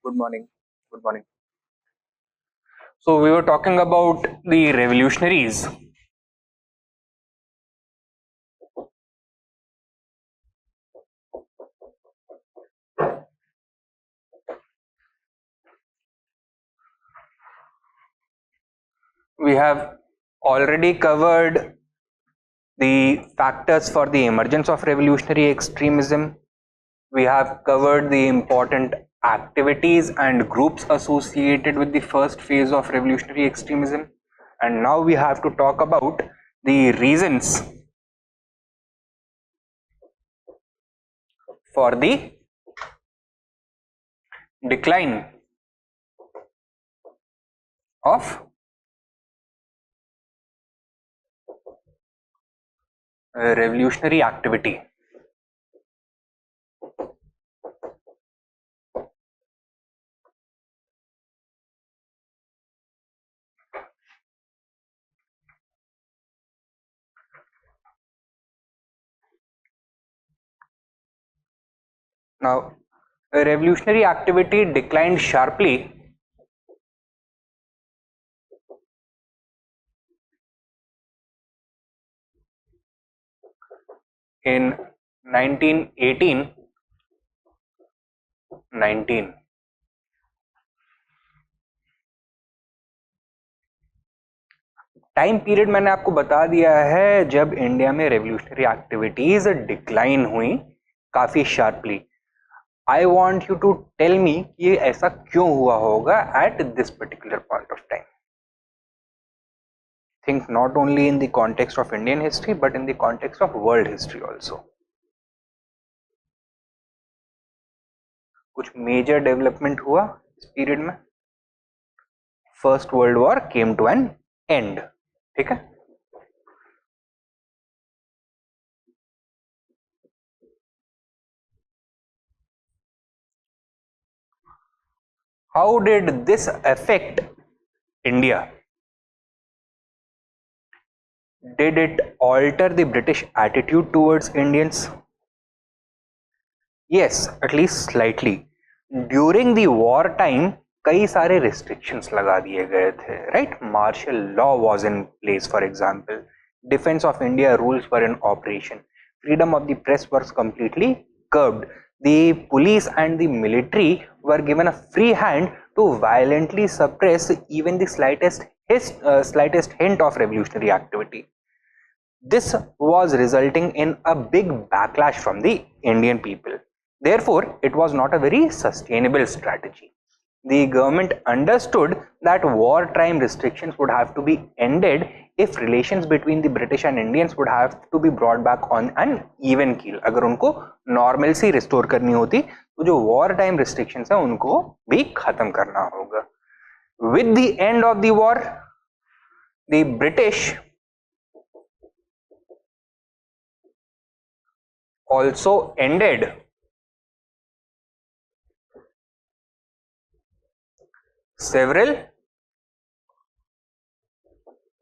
Good morning. Good morning. So we were talking about the revolutionaries. We have already covered the factors for the emergence of revolutionary extremism. We have covered the important activities and groups associated with the first phase of revolutionary extremism. And now we have to talk about the reasons for the decline of revolutionary activity. Now, revolutionary activity declined sharply in 1918-19. Time period मैंने आपको बता दिया है जब India में revolutionary activities decline हुई काफी sharply. I want you to tell me ये ऐसा क्यों हुआ होगा at this particular point of time. Think not only in the context of Indian history but in the context of world history also. कुछ major development हुआ इस period में. First world war came to an end. ठीक है. How did this affect India? Did it alter the British attitude towards Indians? Yes, at least slightly. During the war time, कई सारे restrictions लगा दिए गए थे, right? Martial law was in place, for example. Defense of India rules were in operation. Freedom of the press was completely curbed. The police and the military were given a free hand to violently suppress even the slightest hint of revolutionary activity. This was resulting in a big backlash from the Indian people. Therefore, it was not a very sustainable strategy. The government understood that wartime restrictions would have to be ended if relations between the British and Indians would have to be brought back on an even keel. अगर उनको normalcy restore करनी होती तो जो wartime restrictions है उनको भी खत्म करना होगा. With the end of the war, the British also ended several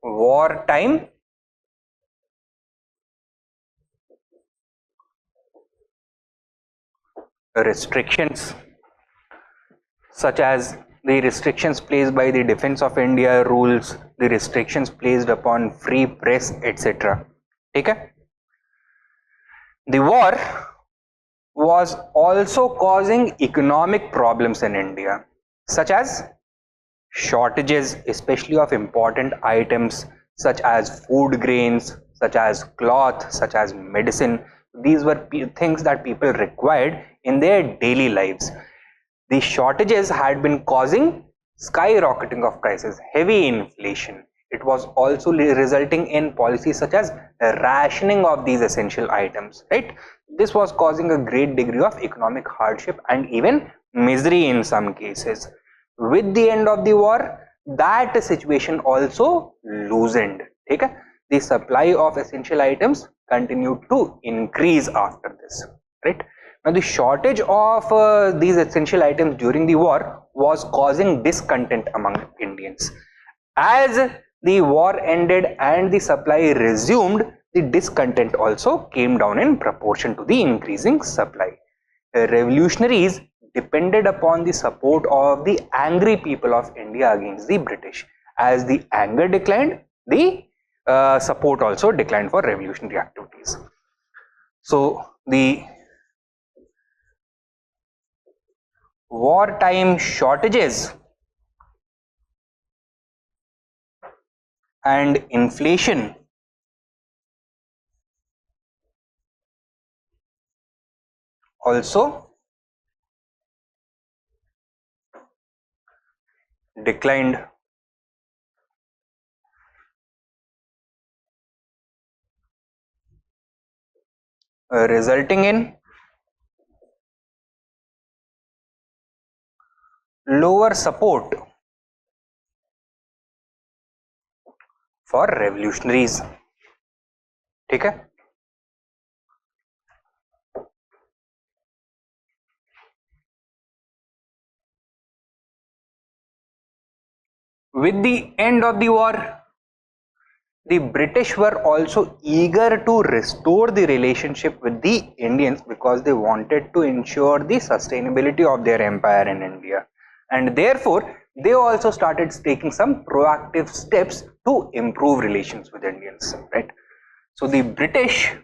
wartime restrictions, such as the restrictions placed by the Defense of India rules, the restrictions placed upon free press, etc. ठीक है. The war was also causing economic problems in India, such as shortages, especially of important items such as food grains, such as cloth, such as medicine. These were things that people required in their daily lives. The shortages had been causing skyrocketing of prices, heavy inflation. It was also resulting in policies such as rationing of these essential items, right? This was causing a great degree of economic hardship and even misery in some cases. With the end of the war, that situation also loosened. Okay? The supply of essential items continued to increase after this, right? Now the shortage of these essential items during the war was causing discontent among Indians. As the war ended and the supply resumed, the discontent also came down in proportion to the increasing supply. Revolutionaries depended upon the support of the angry people of India against the British. As the anger declined, the support also declined for revolutionary activities. So the wartime shortages and inflation also declined, resulting in lower support for revolutionaries. ठीक है. With the end of the war, the British were also eager to restore the relationship with the Indians because they wanted to ensure the sustainability of their empire in India, and therefore they also started taking some proactive steps to improve relations with Indians, right? So the British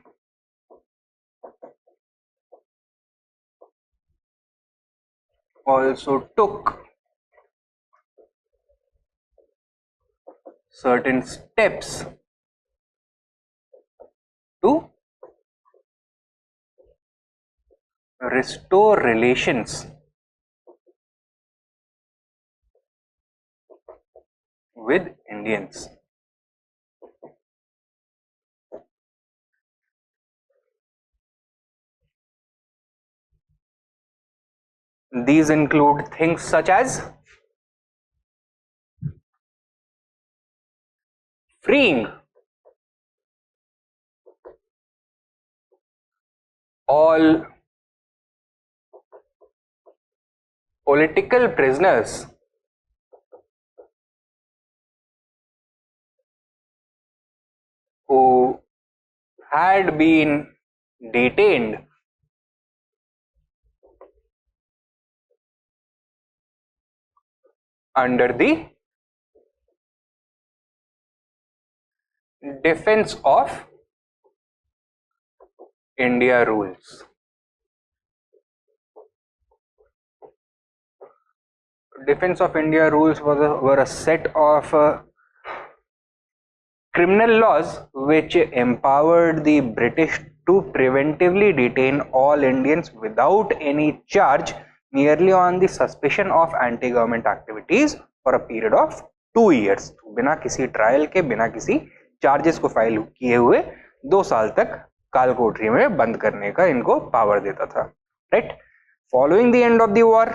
also took certain steps to restore relations with Indians. These include things such as freeing all political prisoners who had been detained under the Defense of India rules. Defense of India rules were a set of criminal laws which empowered the British to preventively detain all Indians without any charge, merely on the suspicion of anti-government activities for a period of 2 years. बिना किसी trial के, बिना किसी charges को file किए हुए 2 साल तक काल कोठरी में बंद करने का इनको पावर देता था, right? Following the end of the war,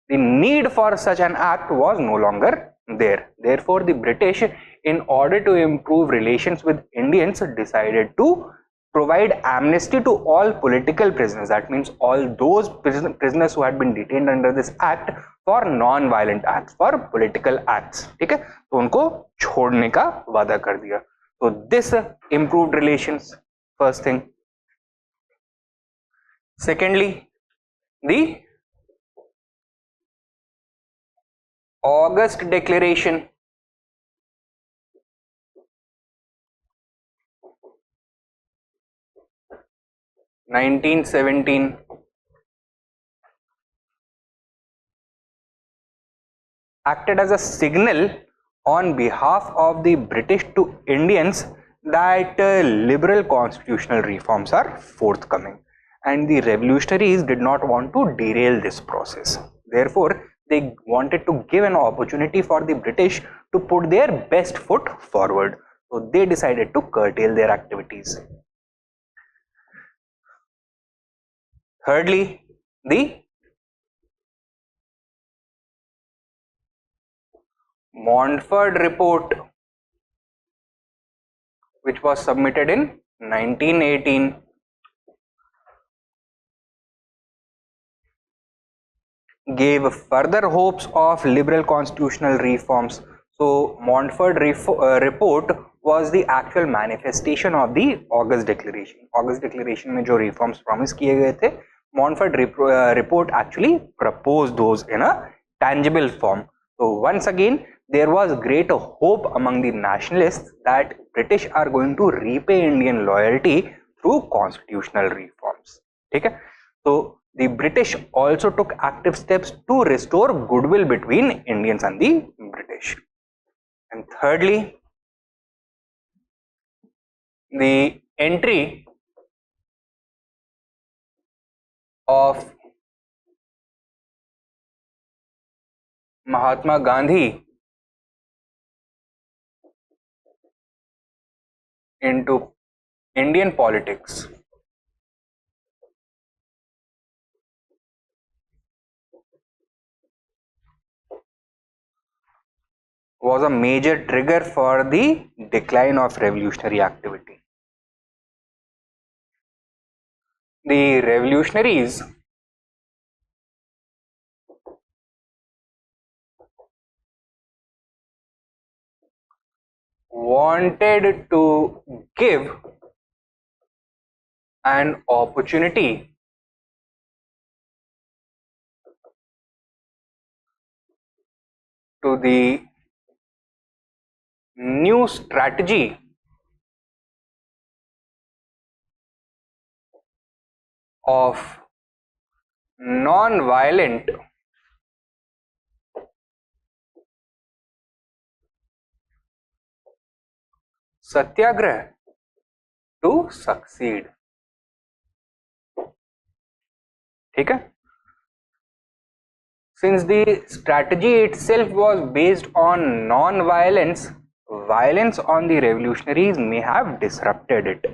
the need for such an act was no longer there. Therefore, the British, in order to improve relations with Indians, decided to provide amnesty to all political prisoners. That means all those prisoners who had been detained under this act for non-violent acts, for political acts. ठीक है, तो उनको छोड़ने का वादा कर दिया. So this improved relations, first thing. Secondly, the August Declaration (1917) acted as a signal on behalf of the British to Indians that liberal constitutional reforms are forthcoming, and the revolutionaries did not want to derail this process. Therefore, they wanted to give an opportunity for the British to put their best foot forward. So they decided to curtail their activities. Thirdly, the Montfort Report, which was submitted in 1918, gave further hopes of liberal constitutional reforms. So Montfort report was the actual manifestation of the August Declaration. August Declaration में जो reforms promise किए गए थे Montfort report actually proposed those in a tangible form. So once again, there was great hope among the nationalists that British are going to repay Indian loyalty through constitutional reforms. Okay? So the British also took active steps to restore goodwill between Indians and the British. And thirdly, the entry of Mahatma Gandhi into Indian politics was a major trigger for the decline of revolutionary activity. The revolutionaries wanted to give an opportunity to the new strategy of non-violent satyagrah to succeed. ठीक है? Since the strategy itself was based on non-violence, violence on the revolutionaries may have disrupted it.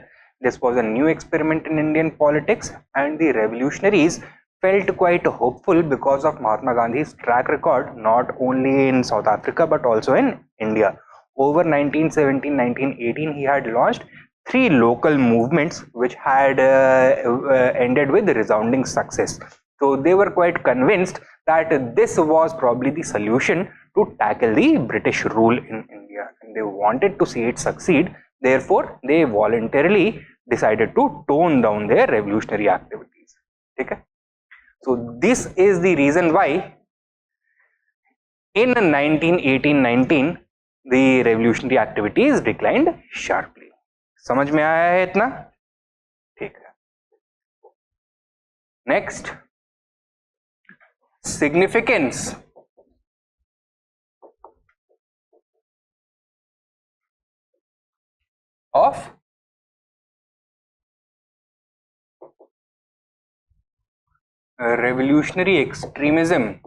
This was a new experiment in Indian politics, and the revolutionaries felt quite hopeful because of Mahatma Gandhi's track record, not only in South Africa but also in India. Over 1917-1918, he had launched three local movements which had ended with resounding success. So they were quite convinced that this was probably the solution to tackle the British rule in India, and they wanted to see it succeed. Therefore, they voluntarily decided to tone down their revolutionary activities. Okay? So this is the reason why in 1918-19 the revolutionary activities declined sharply. समझ में आया है इतना? ठीक है. Next, significance of revolutionary extremism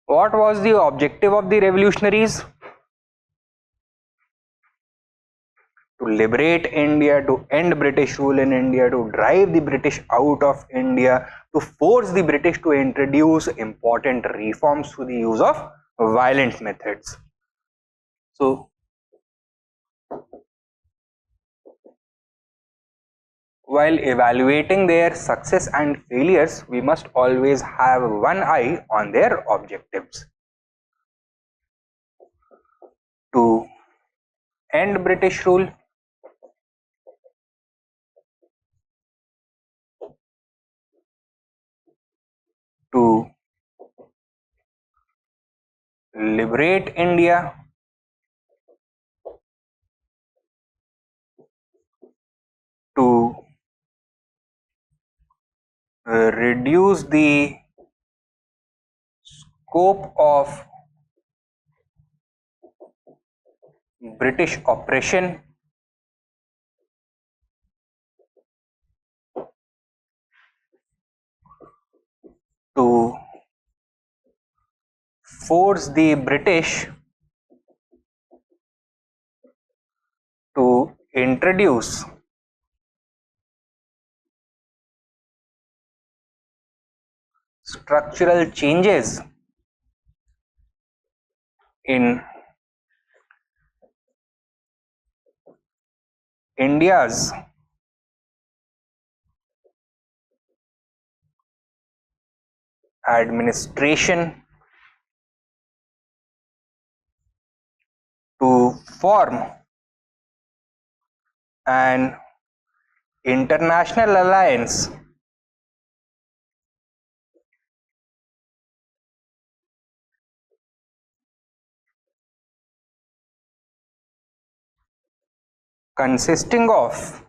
What was the objective of the revolutionaries? To liberate India, to end British rule in India, to drive the British out of India, to force the British to introduce important reforms through the use of violent methods. So, while evaluating their success and failures, we must always have one eye on their objectives. To end British rule, to liberate India, to reduce the scope of British oppression, to force the British to introduce structural changes in India's administration, to form an international alliance consisting of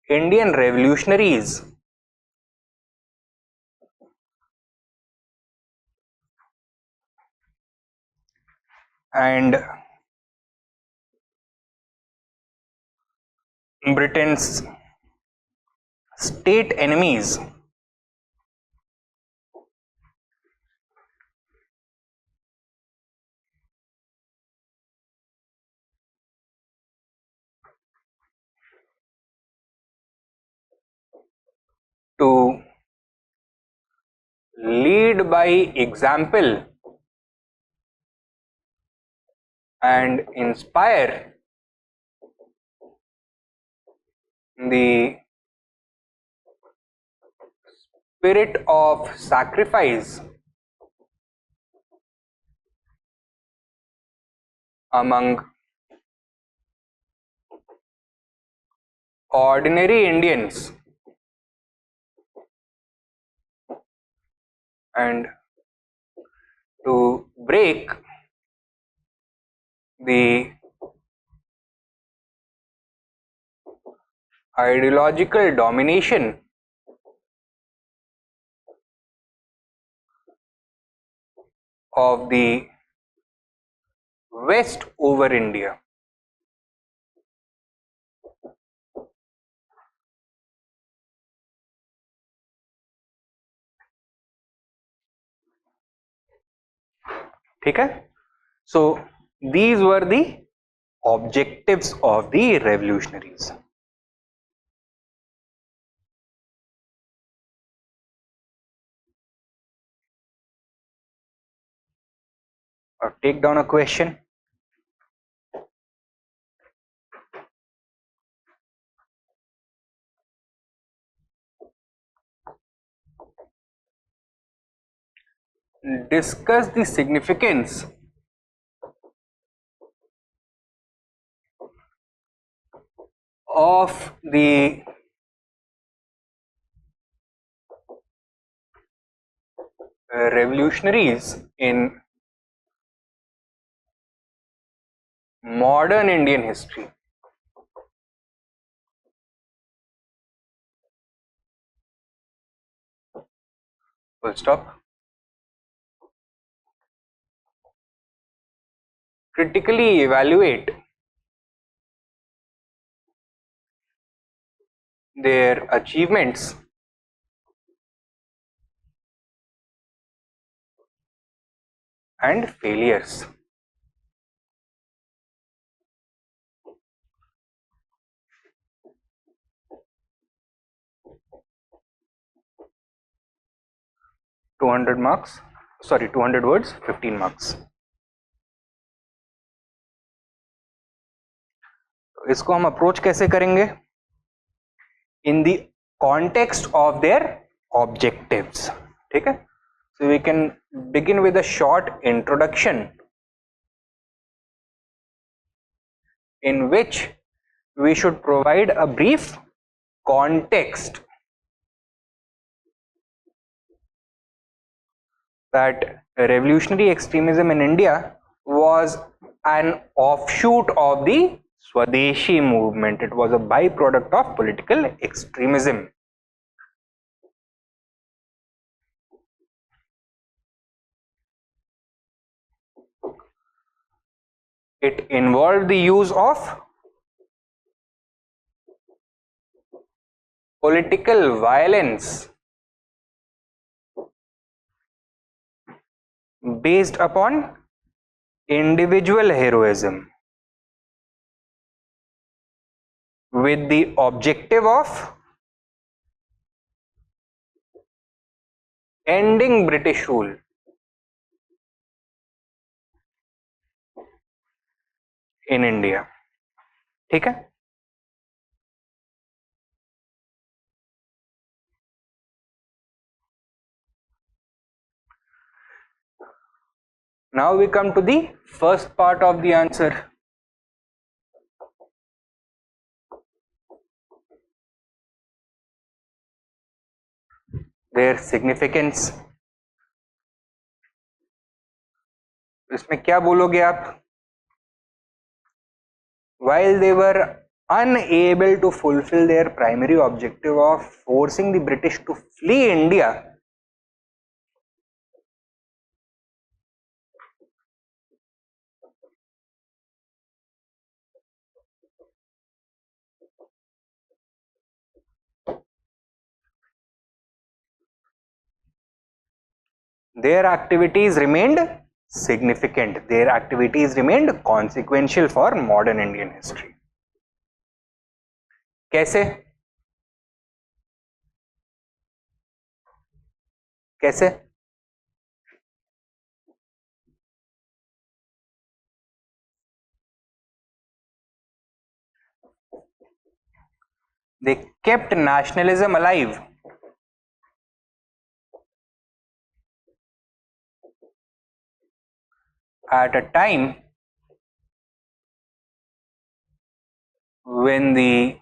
Indian revolutionaries and Britain's state enemies to lead by example and inspire the spirit of sacrifice among ordinary Indians and to break the ideological domination of the West over India. ठीक है? So these were the objectives of the revolutionaries. Or take down a question. Discuss the significance of the revolutionaries in modern Indian history. Full stop. Critically evaluate their achievements and failures. marks, 200 words, 15 marks. इसको हम approach कैसे करेंगे? In the context of their objectives. ठीक है? So we can begin with a short introduction in which we should provide a brief context that revolutionary extremism in India was an offshoot of the Swadeshi movement. It was a byproduct of political extremism. It involved the use of political violence based upon individual heroism with the objective of ending British rule in India. ठीक है? Now we come to the first part of the answer. Their significance. इसमें क्या बोलोगे आप? While they were unable to fulfill their primary objective of forcing the British to flee India, their activities remained significant. Their activities remained consequential for modern Indian history. कैसे? कैसे? They kept nationalism alive. At a time when the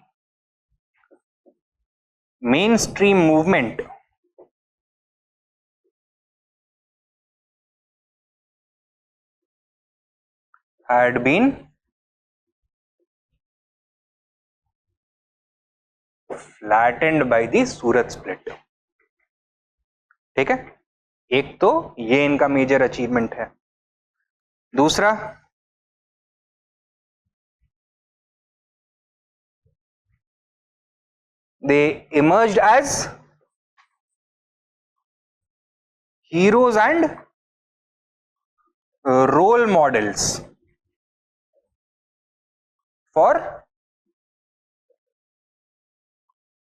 mainstream movement had been flattened by the Surat split. ठीक है, एक तो ये इनका major achievement है. दूसरा, they emerged as heroes and role models for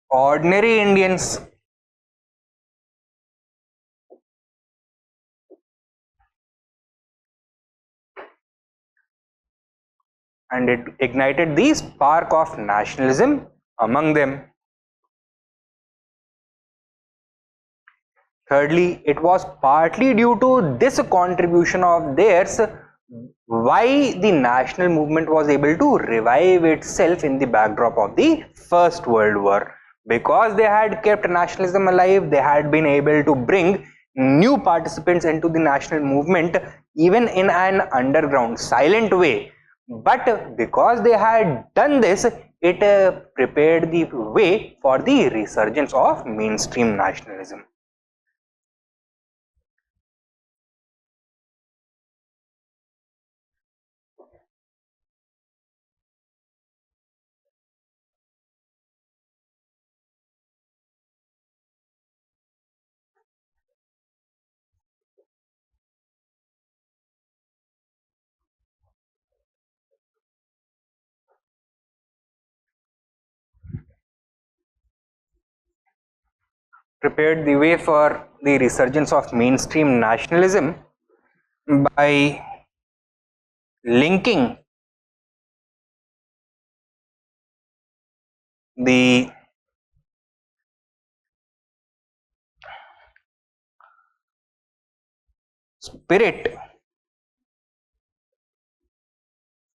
ordinary Indians. And it ignited the spark of nationalism among them. Thirdly, it was partly due to this contribution of theirs why the national movement was able to revive itself in the backdrop of the First World War. Because they had kept nationalism alive, they had been able to bring new participants into the national movement even in an underground, silent way. But because they had done this, it prepared the way for the resurgence of mainstream nationalism. Prepared the way for the resurgence of mainstream nationalism by linking the spirit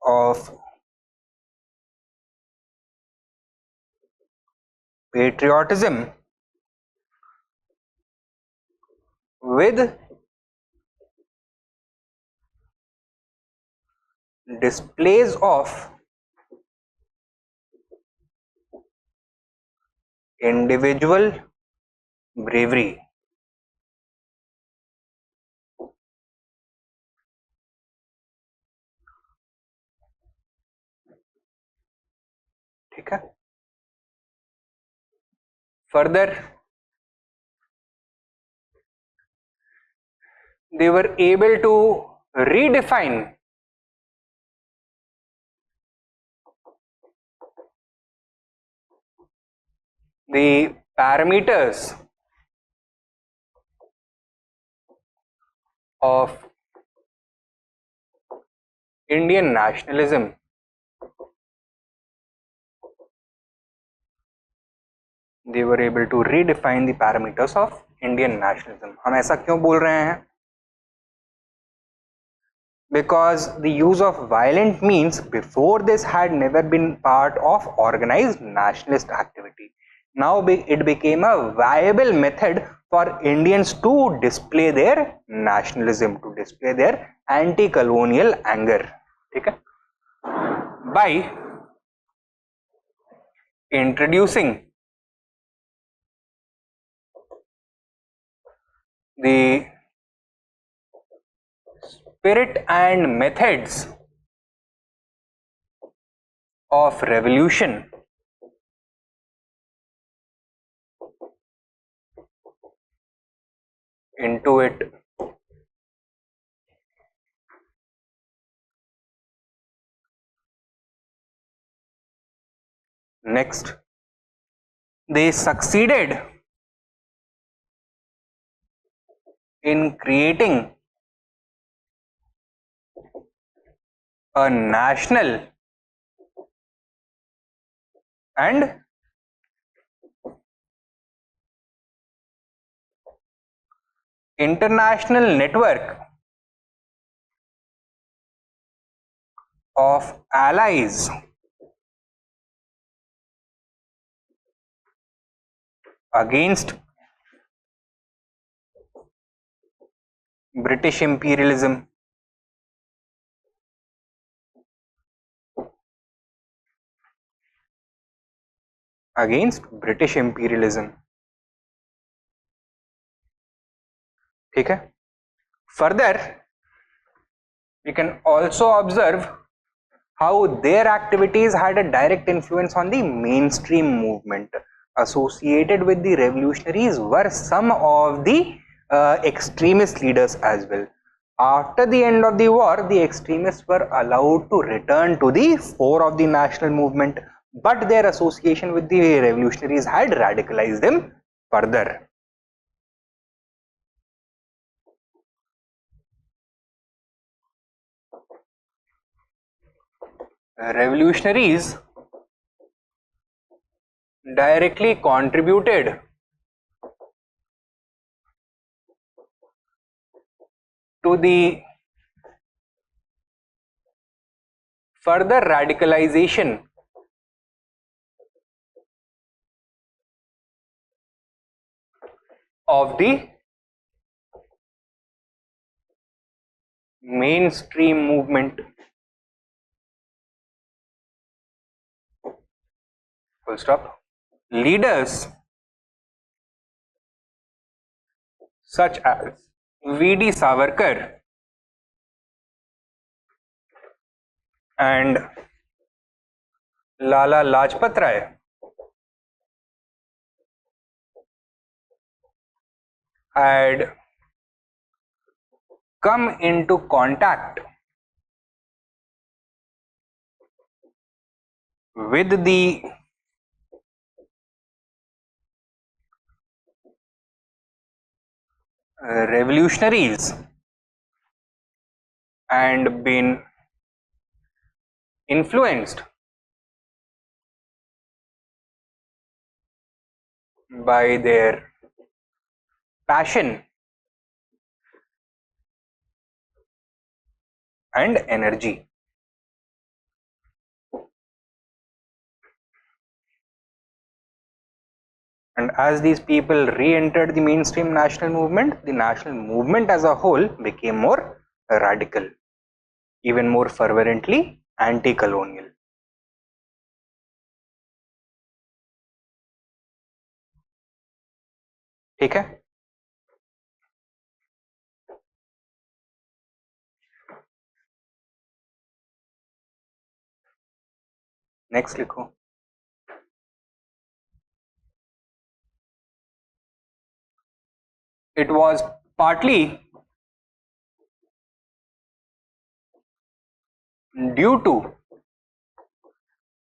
of patriotism with displays of individual bravery. ठीक है. Further, they were able to redefine the parameters of Indian nationalism. They were able to redefine the parameters of Indian nationalism. हम ऐसा क्यों बोल रहे हैं? because the use of violent means before this had never been part of organized nationalist activity. Now it became a viable method for Indians to display their nationalism, to display their anti-colonial anger. Okay? By introducing the spirit and methods of revolution into it, next they succeeded in creating a national and international network of allies against British imperialism, against British imperialism. ठीक है. Further, we can also observe how their activities had a direct influence on the mainstream movement. Associated with the revolutionaries were some of the extremist leaders as well. After the end of the war, the extremists were allowed to return to the fore of the national movement, but their association with the revolutionaries had radicalized them further. Revolutionaries directly contributed to the further radicalization of the mainstream movement. Full stop. Leaders such as V.D. Savarkar and Lala Lajpat Rai had come into contact with the revolutionaries and been influenced by their passion and energy. And as these people re-entered the mainstream national movement, the national movement as a whole became more radical, even more fervently anti-colonial. ठीक है. Next लिखो. It was partly due to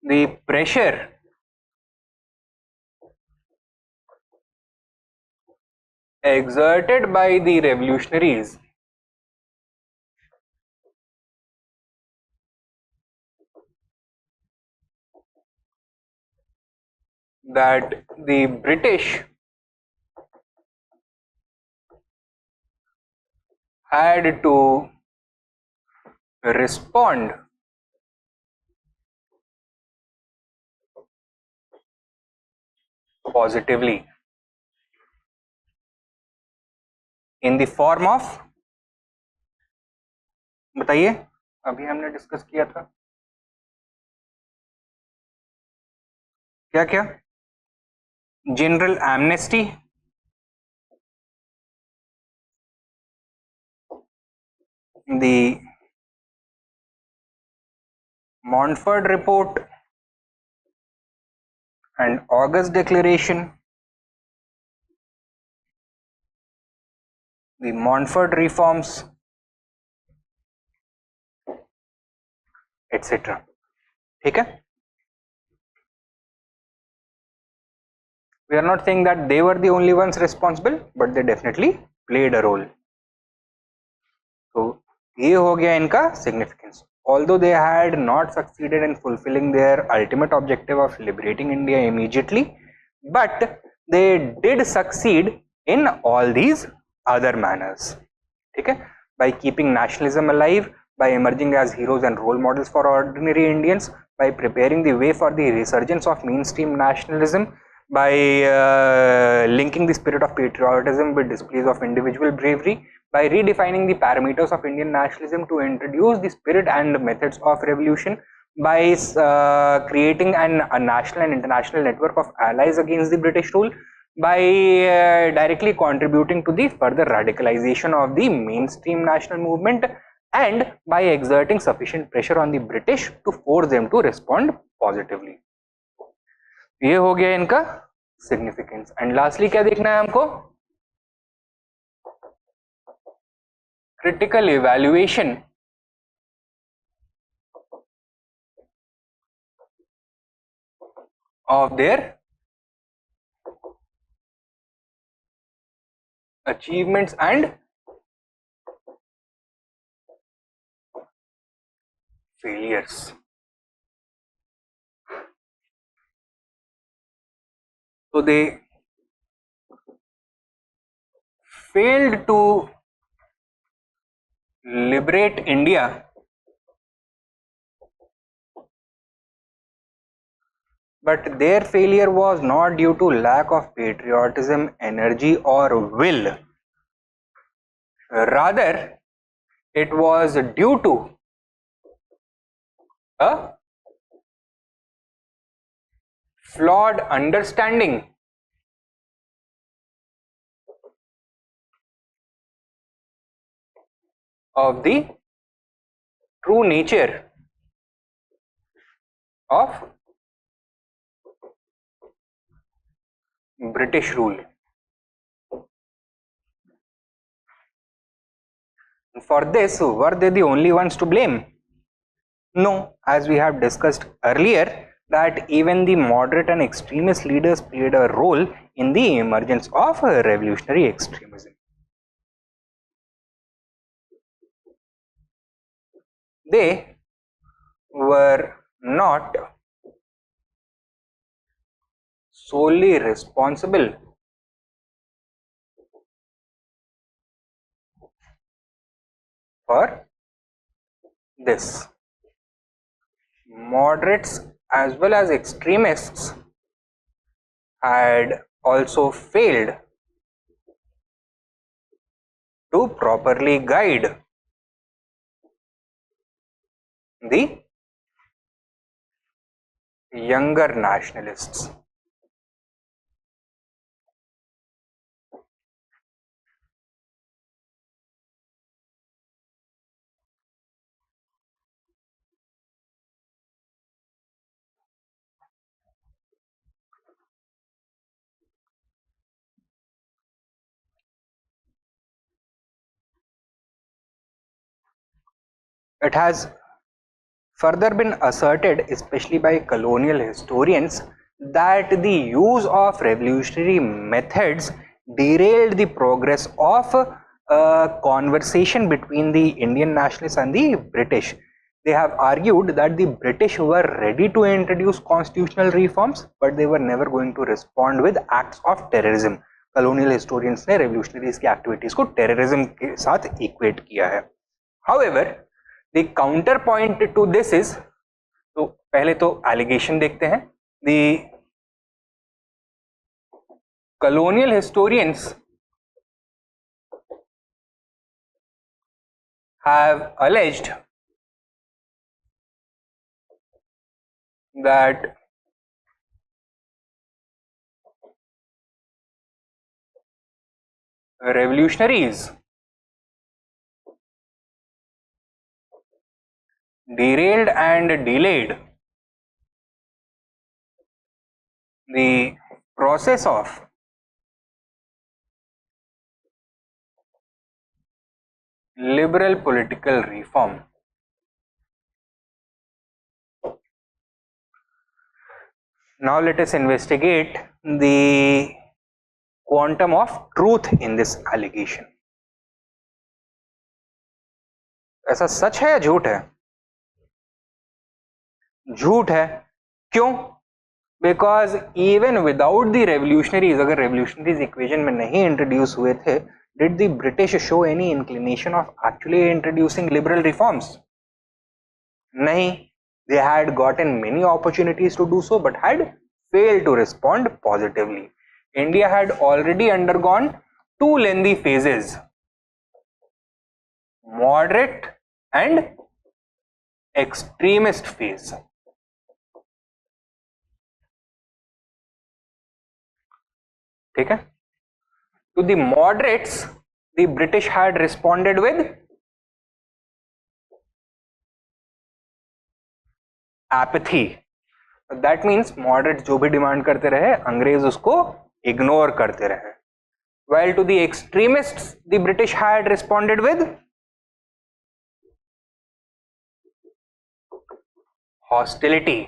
the pressure exerted by the revolutionaries that the British had to respond positively in the form of, बताइए, अभी हमने discuss किया था क्या क्या, general amnesty, the Montfort Report and August Declaration, the Montfort Reforms, etc. ठीक है? We are not saying that they were the only ones responsible, but they definitely played a role. तो ये हो गया इनका significance. Although they had not succeeded in fulfilling their ultimate objective of liberating India immediately, but they did succeed in all these other manners. ठीक है? By keeping nationalism alive, by emerging as heroes and role models for ordinary Indians, by preparing the way for the resurgence of mainstream nationalism, by linking the spirit of patriotism with displays of individual bravery, by redefining the parameters of Indian nationalism to introduce the spirit and methods of revolution, by creating a national and international network of allies against the British rule, by directly contributing to the further radicalization of the mainstream national movement, and by exerting sufficient pressure on the British to force them to respond positively. ये हो गया इनका significance. And lastly क्या देखना है हमको? Critical evaluation of their achievements and failures. So they failed to liberate India but their failure was not due to lack of patriotism, energy or will. Rather, it was due to a flawed understanding of the true nature of British rule. For this, were they the only ones to blame? No, as we have discussed earlier, that even the moderate and extremist leaders played a role in the emergence of revolutionary extremism. They were not solely responsible for this. Moderates as well as extremists had also failed to properly guide the younger nationalists. It has further been asserted, especially by colonial historians, that the use of revolutionary methods derailed the progress of a conversation between the Indian nationalists and the British. They have argued that the British were ready to introduce constitutional reforms, but they were never going to respond with acts of terrorism. Colonial historians ने revolutionaries की activities को terrorism के साथ equate किया है. However, The counterpoint to this is, तो पहले तो allegation देखते हैं. The colonial historians have alleged that revolutionaries derailed and delayed the process of liberal political reform. Now let us investigate the quantum of truth in this allegation. ऐसा सच है या झूठ है? झूठ है. क्यों? Because even without the revolutionaries, अगर revolutionaries equation में नहीं introduce हुए थे, did the British show any inclination of actually introducing liberal reforms? नहीं. They had gotten many opportunities to do so, but had failed to respond positively. India had already undergone two lengthy phases, moderate and extremist phase. ठीक है? To the moderates, the British had responded with apathy. That means moderates जो भी demand करते रहे, अंग्रेज उसको ignore करते रहे. While to the extremists, the British had responded with hostility.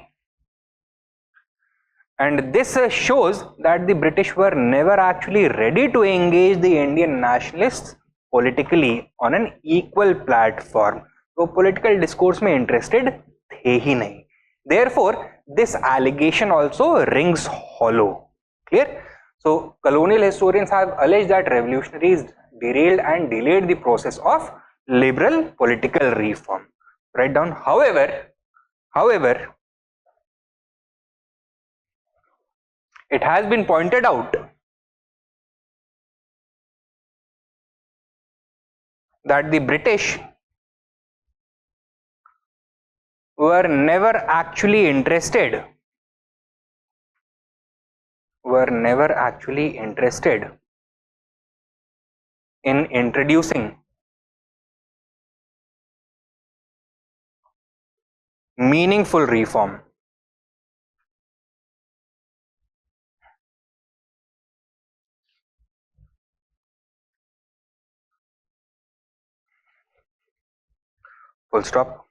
And this shows that the British were never actually ready to engage the Indian nationalists politically on an equal platform. तो political discourse में interested थे ही नहीं. Therefore, this allegation also rings hollow. Clear? So, colonial historians have alleged that revolutionaries derailed and delayed the process of liberal political reform. Write down, however, it has been pointed out that the British were never actually interested in introducing meaningful reform. Full stop.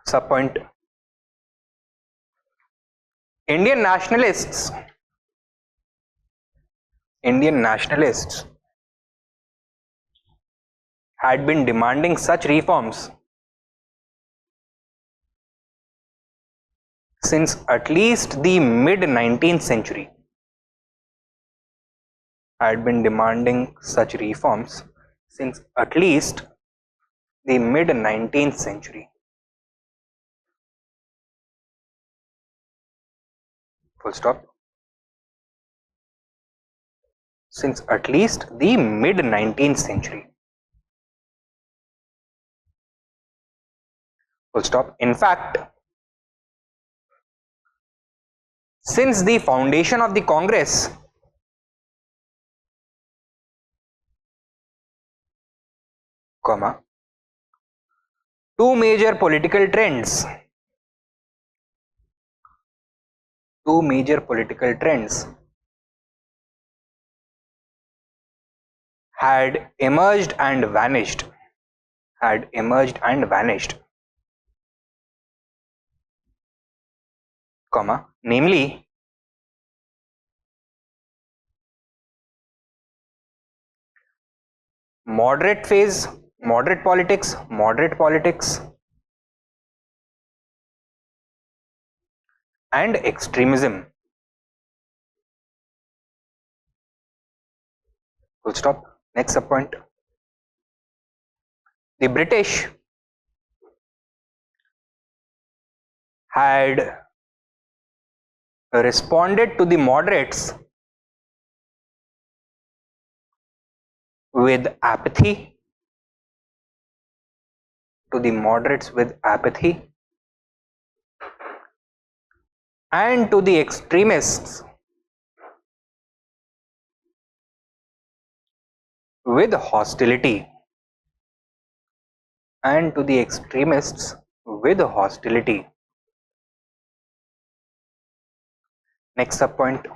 Subpoint. Indian nationalists had been demanding such reforms since at least the mid 19th century. Had been demanding such reforms since at least the mid 19th century. Full stop. Since at least the mid 19th century. Full stop. In fact, since the foundation of the Congress, two major political trends had emerged and vanished. Namely, moderate politics, and extremism. Full stop. Next subpoint. The British had responded to the moderates with apathy, and to the extremists with hostility, Next sub point.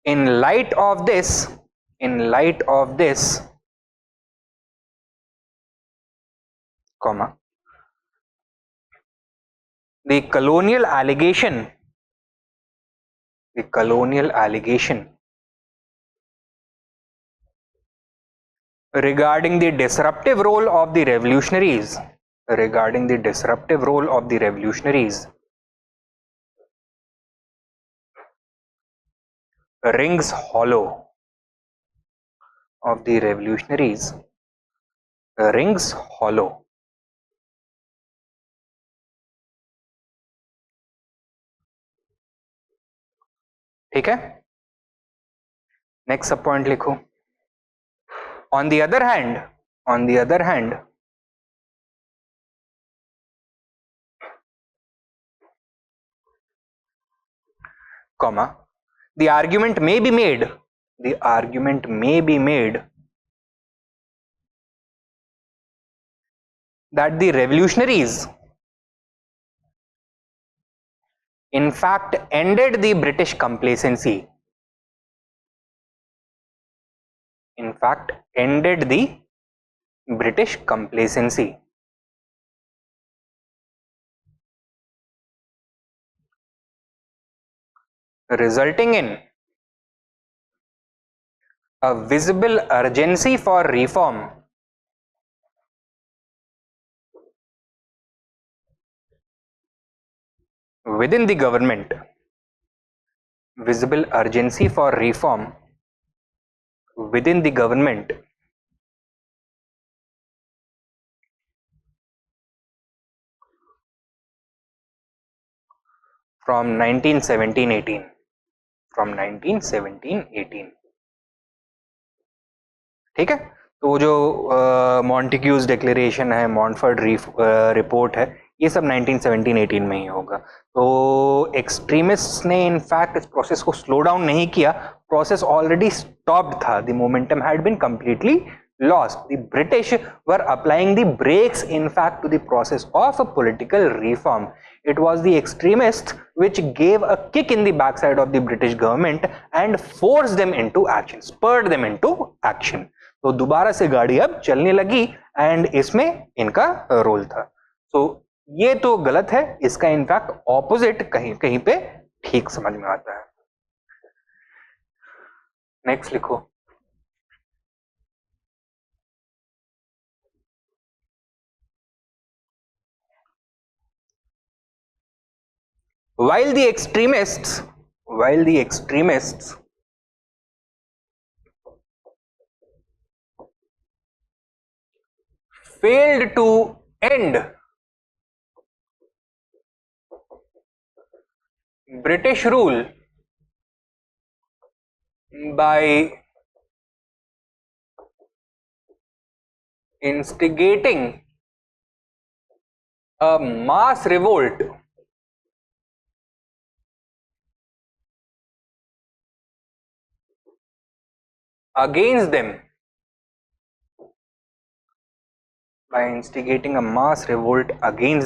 In light of this, comma, the colonial allegation regarding the disruptive role of the revolutionaries rings hollow, ठीक है. Next sub point लिखो. On the other hand, comma, the argument may be made that the revolutionaries in fact ended the British complacency, resulting in a visible urgency for reform within the government, from 1917-18. ठीक है. तो वो जो मॉन्टेग्यूज declaration है, Montford report है, ये सब 1917-18 में ही होगा. तो एक्सट्रीमिस्ट्स ने इनफैक्ट इस प्रोसेस को स्लो डाउन नहीं किया. प्रोसेस ऑलरेडी स्टॉप्ड था. The momentum had been completely lost. The British were applying the brakes in fact to the process of a political reform. It was the extremists which gave a kick in the backside of the British government and forced them into action, spurred them into action. तो दोबारा से गाड़ी अब चलने लगी and इसमें इनका role था. तो ये तो गलत है, इसका इनफैक्ट ऑपोजिट कहीं कहीं पे ठीक समझ में आता है. नेक्स्ट लिखो. While the extremists failed to end British rule by instigating a mass revolt against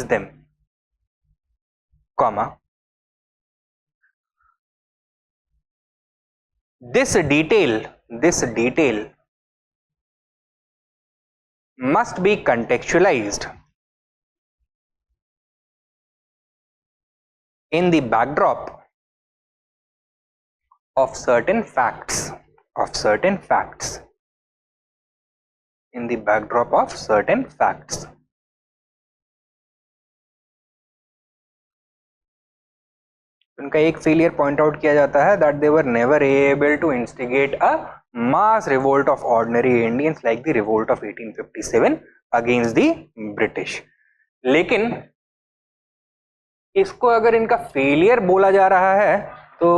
them, comma, this detail must be contextualized in the backdrop of certain facts, उनका एक फेलियर पॉइंट आउट किया जाता है that they were never able to instigate a mass revolt of ordinary Indians like the revolt of 1857 against the British. लेकिन इसको अगर इनका failure बोला जा रहा है तो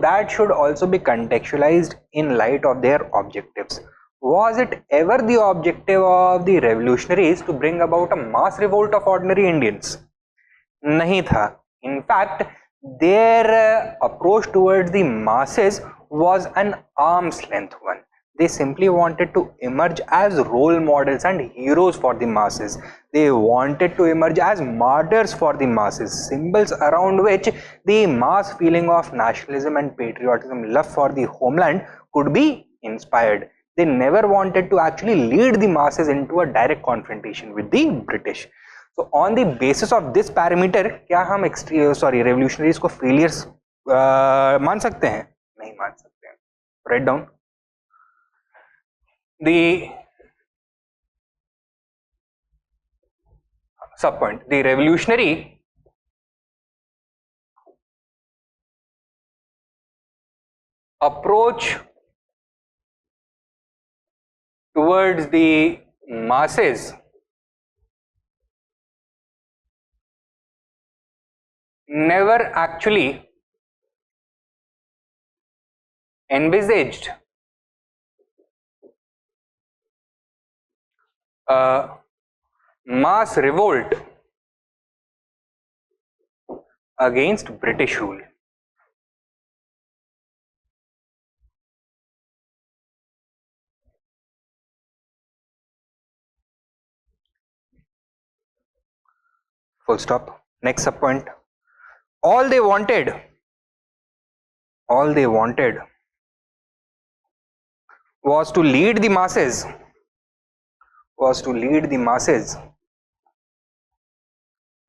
that should also be contextualized in light of their objectives. Was it ever the objective of the revolutionaries to bring about a mass revolt of ordinary Indians? नहीं था. In fact, their approach towards the masses was an arm's length one. They simply wanted to emerge as role models and heroes for the masses. They wanted to emerge as martyrs for the masses, symbols around which the mass feeling of nationalism and patriotism, love for the homeland could be inspired. They never wanted to actually lead the masses into a direct confrontation with the British. So on the basis of this parameter, क्या हम revolutionaries को failures मान सकते हैं? नहीं मान सकते हैं. Write down. The subpoint, the revolutionary approach towards the masses never actually envisaged a mass revolt against British rule. Full stop. Next subpoint. All they wanted was to lead the masses,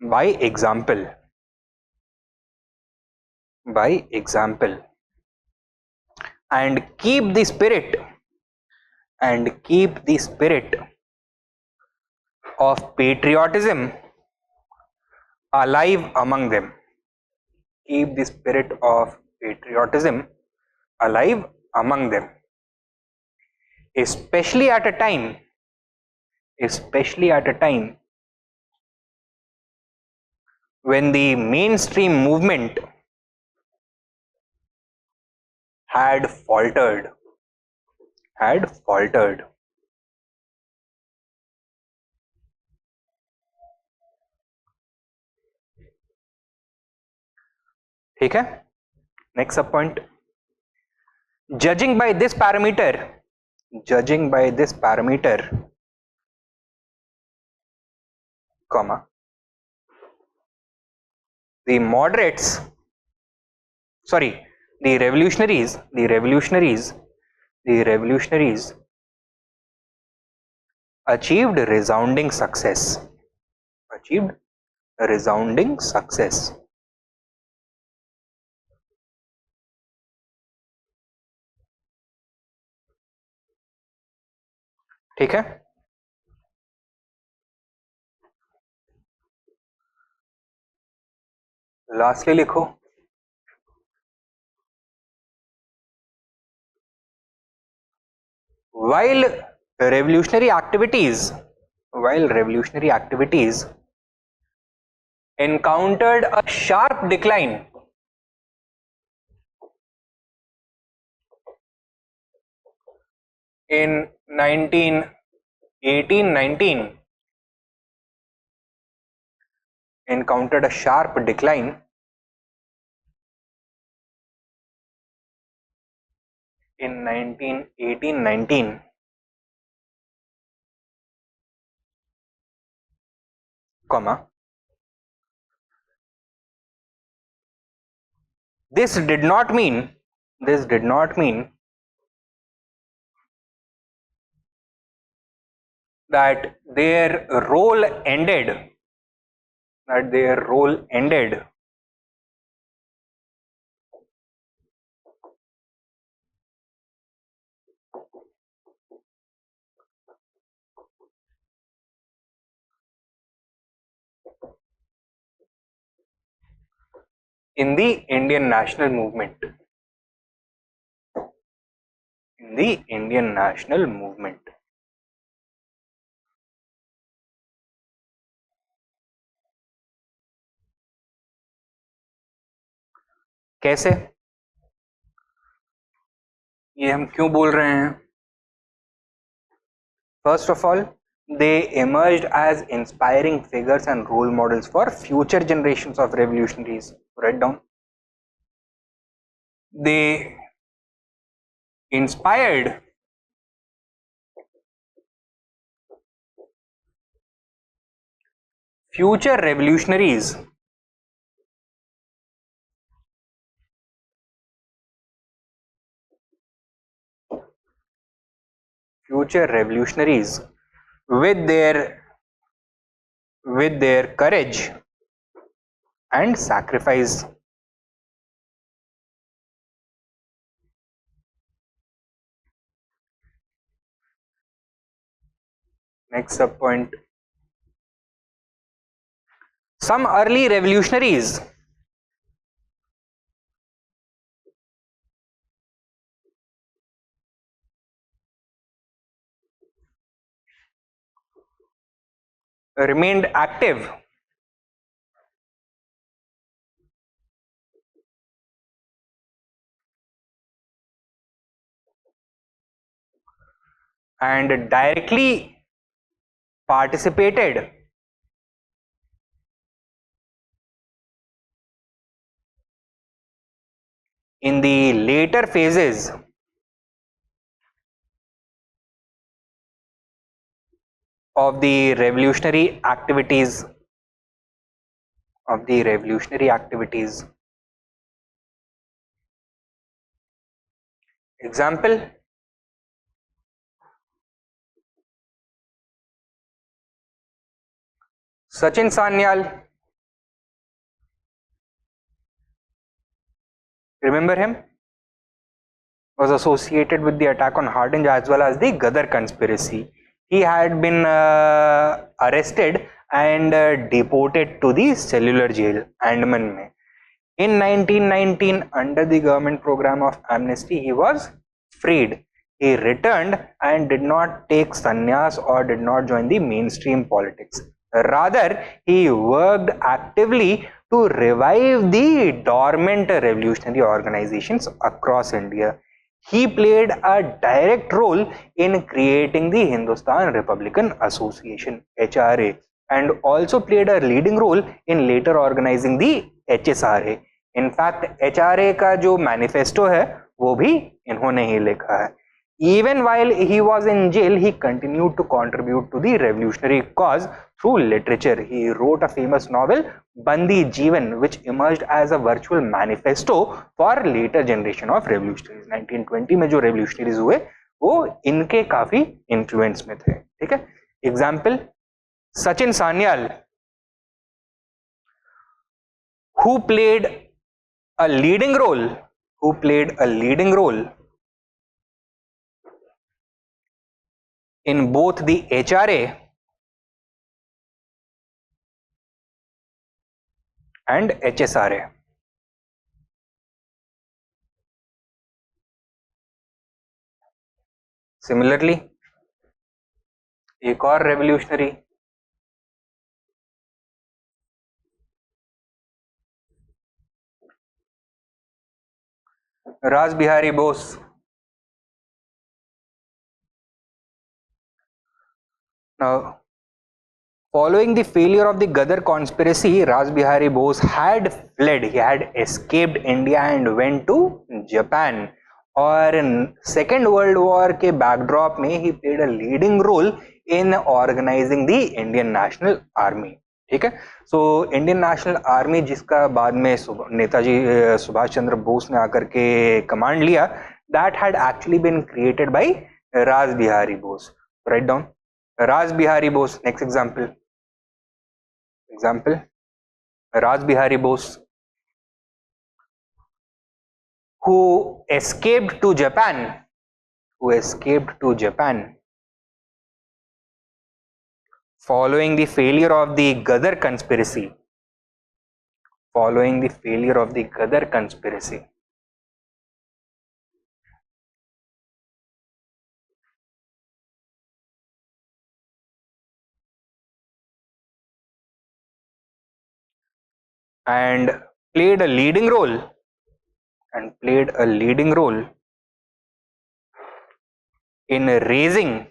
by example, and keep the spirit of patriotism alive among them. Keep the spirit of patriotism alive among them, especially at a time when the mainstream movement had faltered. ठीक है. Next subpoint. Judging by this parameter, comma, the revolutionaries achieved resounding success. ठीक है. Lastly लिखो, while revolutionary activities encountered a sharp decline in 1819, comma, this did not mean that their role ended in the Indian national movement. कैसे, ये हम क्यों बोल रहे हैं? First of all, they emerged as inspiring figures and role models for future generations of revolutionaries. Write down. They inspired future revolutionaries with their courage and sacrifice. Next sub point. Some early revolutionaries remained active and directly participated in the later phases of the revolutionary activities Example: Sachin Sanyal, remember him, was associated with the attack on Hardinge as well as the Ghadar conspiracy. He had been arrested and deported to the cellular jail, Andaman mein. In 1919, under the government program of amnesty, he was freed. He returned and did not take sannyas or did not join the mainstream politics. Rather, he worked actively to revive the dormant revolutionary organizations across India. He played a direct role in creating the Hindustan Republican Association (HRA) and also played a leading role in later organizing the HSRA. In fact HRA का जो manifesto है वो भी इन्होंने ही लिखा है. Even while he was in jail, he continued to contribute to the revolutionary cause through literature. He wrote a famous novel, Bandi Jeevan, which emerged as a virtual manifesto for later generation of revolutionaries. 1920 में जो revolutionaries हुए वो इनके काफी influence में थे. ठीक है. Example: Sachin Sanyal, who played a leading role in both the HRA and HSRA. Similarly, एक और revolutionary, Raj Bihari Bose. Now, following the failure of the Ghadar conspiracy, Raj Bihari Bose had fled. He had escaped India and went to Japan. और second world war के backdrop में ही played a leading role in organizing the Indian National Army. ठीक है. So Indian National army जिसका बाद में नेताजी सुभाष चंद्र बोस ने आकर के कमांड लिया, that had actually been created by Raj Bihari Bose. Right down Raj Bihari Bose. Next example. Raj Bihari Bose, who escaped to Japan following the failure of the Ghadar conspiracy. And played a leading role and played a leading role in raising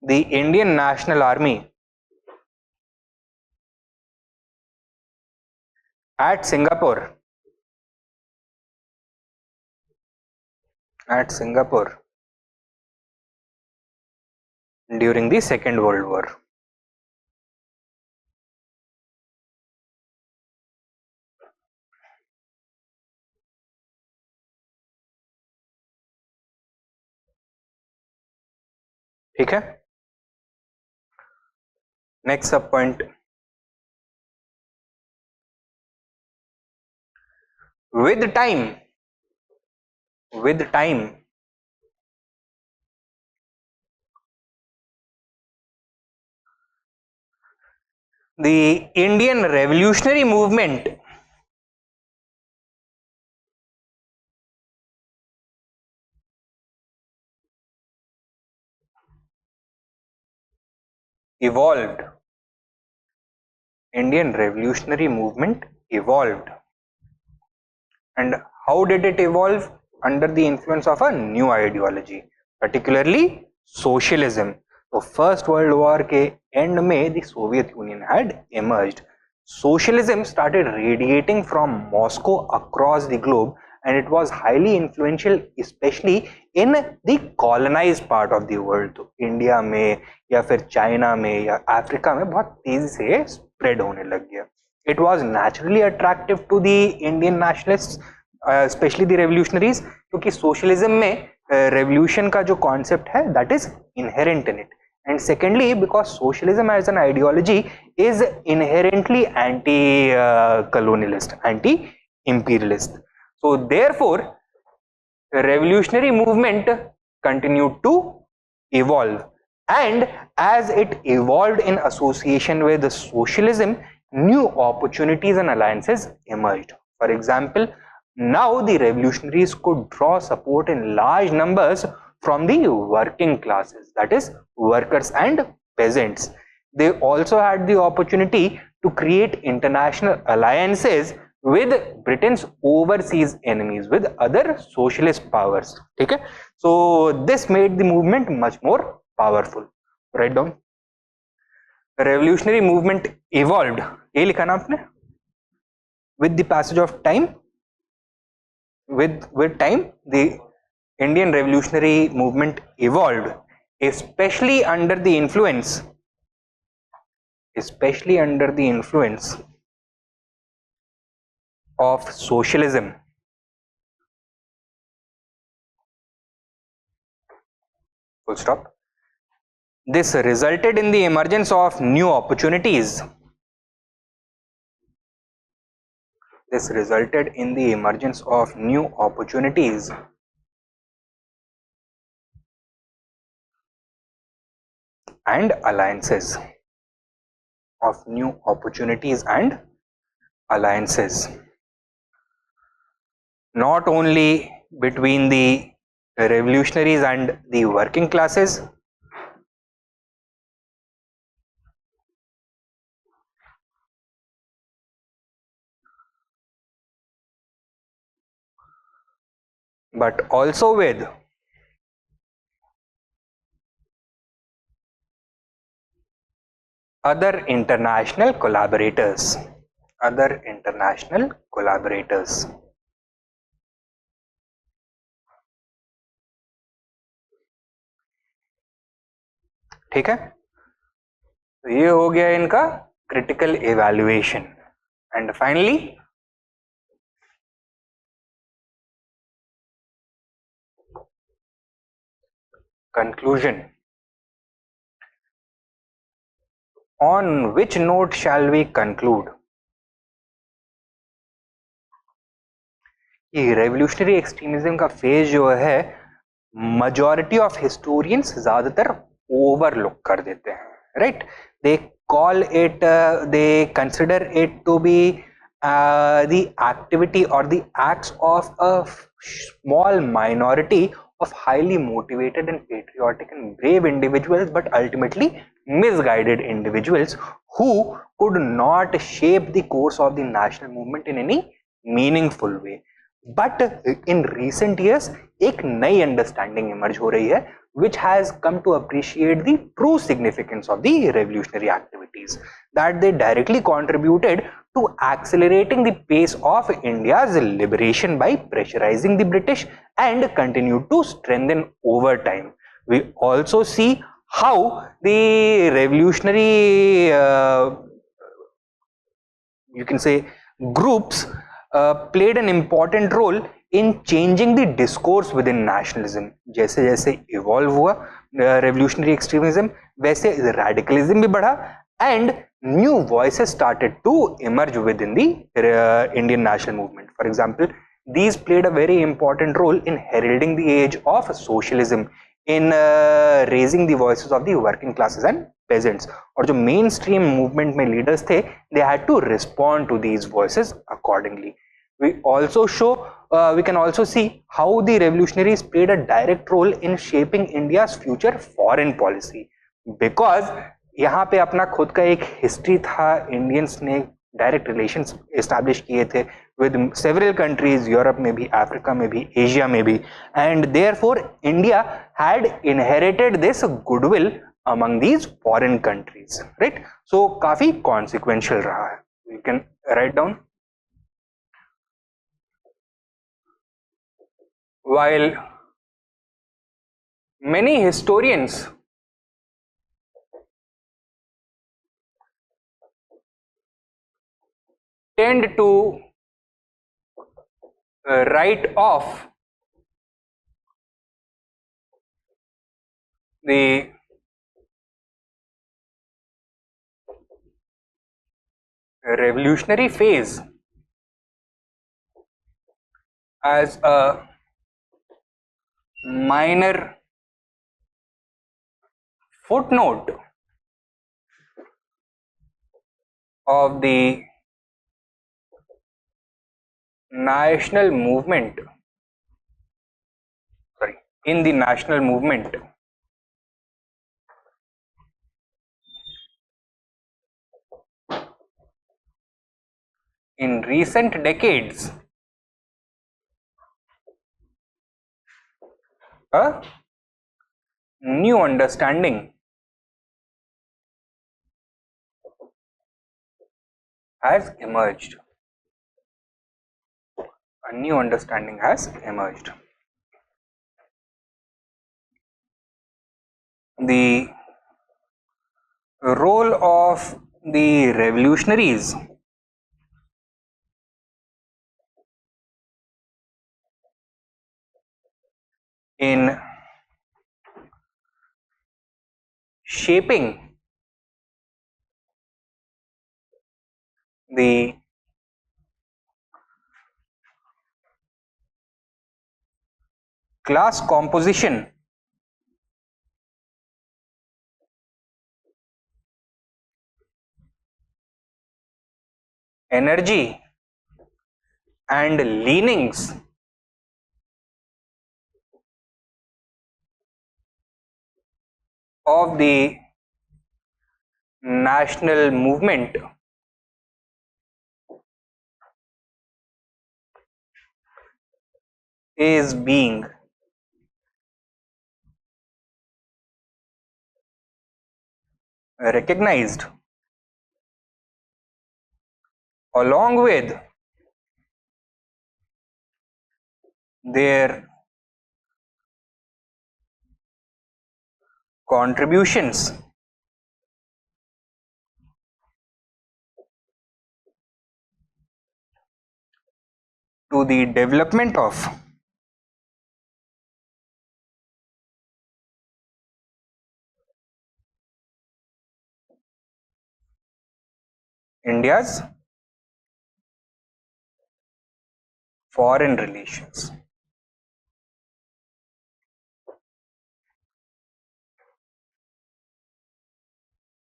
the Indian National Army at Singapore during the Second World War. ठीक है, next sub point, with time the Indian revolutionary movement evolved. And how did it evolve? Under the influence of a new ideology, particularly socialism. So first world war के end में the Soviet Union had emerged. Socialism started radiating from Moscow across the globe, and it was highly influential, especially in the colonized part of the world. तो India में या फिर China में या Africa में बहुत तेजी से स्प्रेड होने लग गया. It was naturally attractive to the Indian nationalists, especially the revolutionaries, क्योंकि socialism में revolution का जो concept है that is inherent in it. And secondly, because socialism as an ideology is inherently anti-colonialist, anti-imperialist. So therefore, the revolutionary movement continued to evolve, and as it evolved in association with socialism, new opportunities and alliances emerged. For example, now the revolutionaries could draw support in large numbers from the working classes, that is workers and peasants. They also had the opportunity to create international alliances with Britain's overseas enemies, with other socialist powers. Okay? So this made the movement much more powerful. Write down. The revolutionary movement evolved. ये लिखा ना आपने? With the passage of time, with time, the Indian revolutionary movement evolved, especially under the influence of socialism. Full stop. This resulted in the emergence of new opportunities. And alliances. Not only between the revolutionaries and the working classes, but also with other international collaborators. ठीक है, तो ये हो गया इनका critical evaluation. And finally, conclusion. On which note shall we conclude? ये revolutionary extremism का phase जो है majority of historians ज़्यादातर overlook कर देते हैं, right? They call it, they consider it to be the activity or the acts of a small minority of highly motivated and patriotic and brave individuals, but ultimately misguided individuals who could not shape the course of the national movement in any meaningful way. But in recent years एक नई understanding emerge हो रही है which has come to appreciate the true significance of the revolutionary activities, that they directly contributed to accelerating the pace of India's liberation by pressurizing the British and continue to strengthen over time. We also see how the revolutionary you can say groups played an important role in changing the discourse within nationalism. जैसे जैसे evolve हुआ revolutionary extremism, वैसे radicalism भी बढ़ा and new voices started to emerge within the Indian national movement. For example, these played a very important role in heralding the age of socialism, in raising the voices of the working classes and peasants. और जो main stream movement में leaders थे, they had to respond to these voices accordingly. We can also see how the revolutionaries played a direct role in shaping India's future foreign policy, because यहाँ पे अपना खुद का एक हिस्ट्री था. Indians ने डायरेक्ट रिलेशंस एस्टैब्लिश किए थे with several countries, यूरोप में भी, अफ्रीका में भी, एशिया में भी, and therefore India had inherited this goodwill among these foreign countries, right? So काफी consequential रहा है. You can write down. While many historians tend to write off the revolutionary phase as a minor footnote of the national movement, in the national movement. In recent decades, a new understanding has emerged. A new understanding has emerged. The role of the revolutionaries in shaping the class composition energy and leanings of the national movement is being recognized, along with their contributions to the development of India's foreign relations.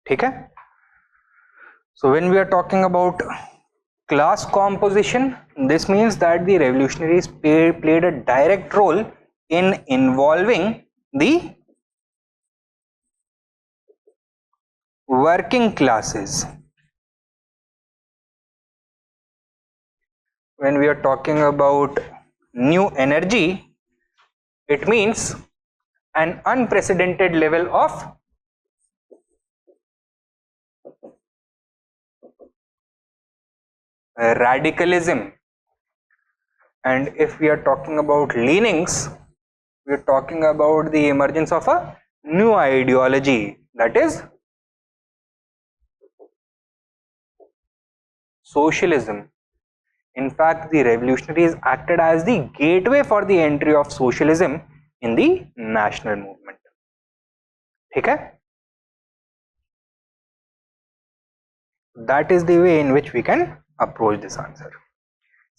ठीक है? So when we are talking about class composition, this means that the revolutionaries played a direct role in involving the working classes when we are talking about new energy, it means an unprecedented level of radicalism. And if we are talking about leanings, we are talking about the emergence of a new ideology, that is socialism. In fact, the revolutionaries acted as the gateway for the entry of socialism in the national movement. ठीक है? That is the way in which we can approach this answer.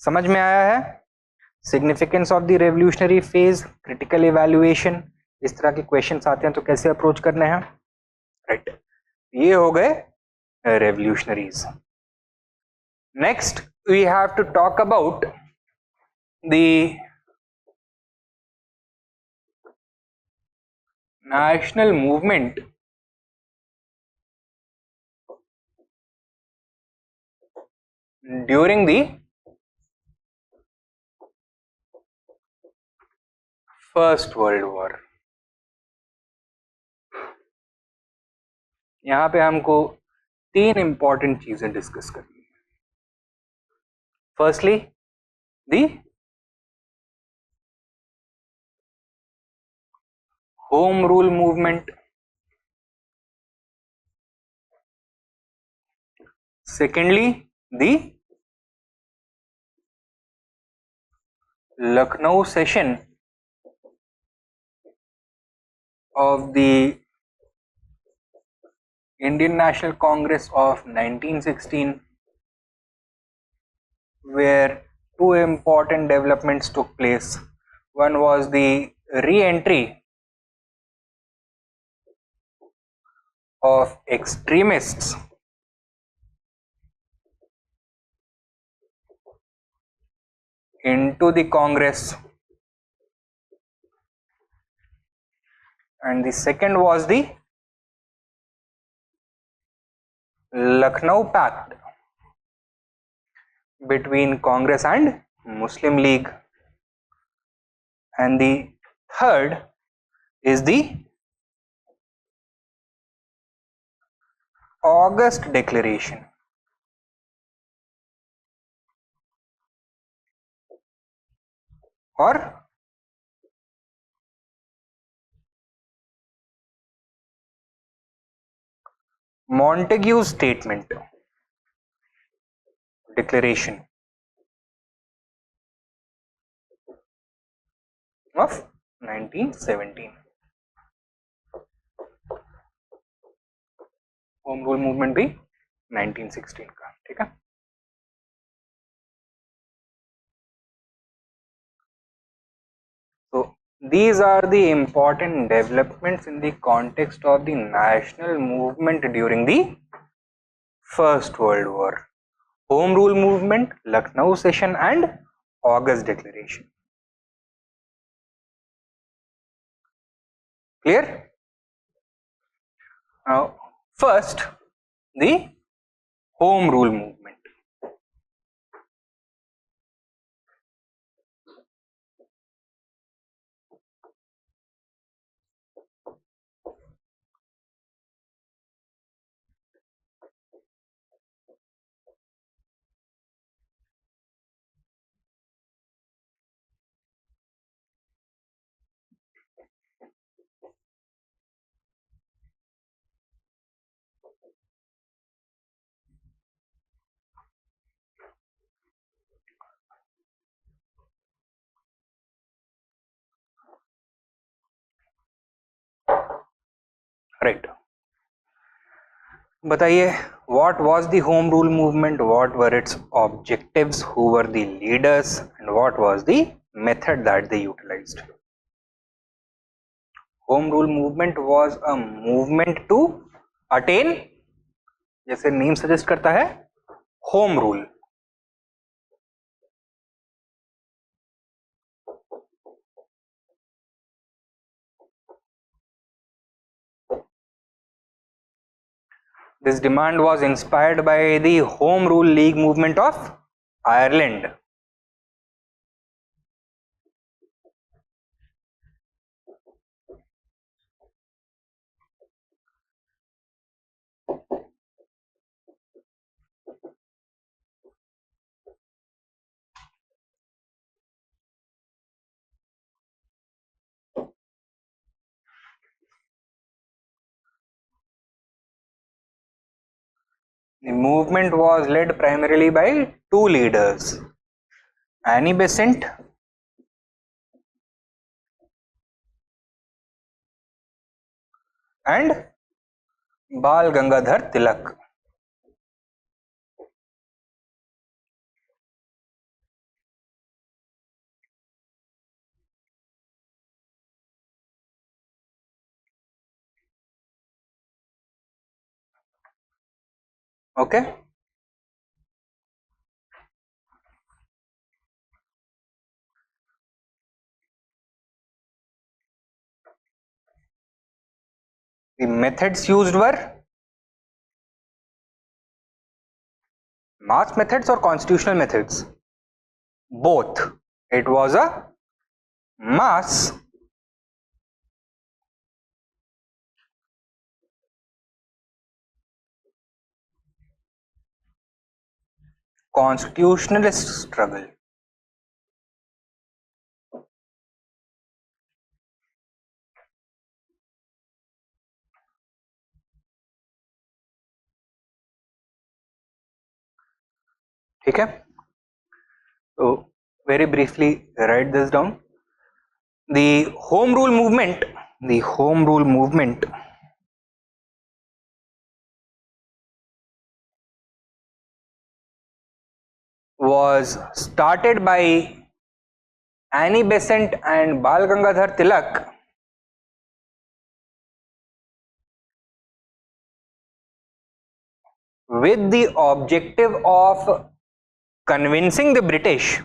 समझ में आया है? Significance of the revolutionary phase, critical evaluation, इस तरह के questions आते हैं तो कैसे अप्रोच करने हैं? राइट, ये हो गए revolutionaries. Next, we have to talk about the national movement during the First World War. यहाँ पे हमको तीन इंपॉर्टेंट चीजें डिस्कस करनी है. Firstly the home rule movement, secondly the Lucknow session of the Indian National Congress of 1916, where two important developments took place. One was the re-entry of extremists into the Congress, and the second was the Lucknow Pact between Congress and Muslim League, and the third is the August Declaration. Or Montague's Statement, Declaration of 1917. Home rule movement भी 1916 का. ठीक है. So these are the important developments in the context of the national movement during the First World War. Home rule movement, Lucknow session and August Declaration. Clear? Now first, the home rule movement. Right. बताइए, what was the home rule movement, what were its objectives, who were the leaders, and what was the method that they utilized? Home rule movement was a movement to attain, जैसे name suggest करता है, home rule. This demand was inspired by the Home Rule League movement of Ireland. The movement was led primarily by two leaders, Annie Besant and Bal Gangadhar Tilak. Okay. The methods used were mass methods or constitutional methods? Both. It was a mass constitutionalist struggle. ठीक है? So very briefly write this down. The home rule movement was started by Annie Besant and Bal Gangadhar Tilak with the objective of convincing the British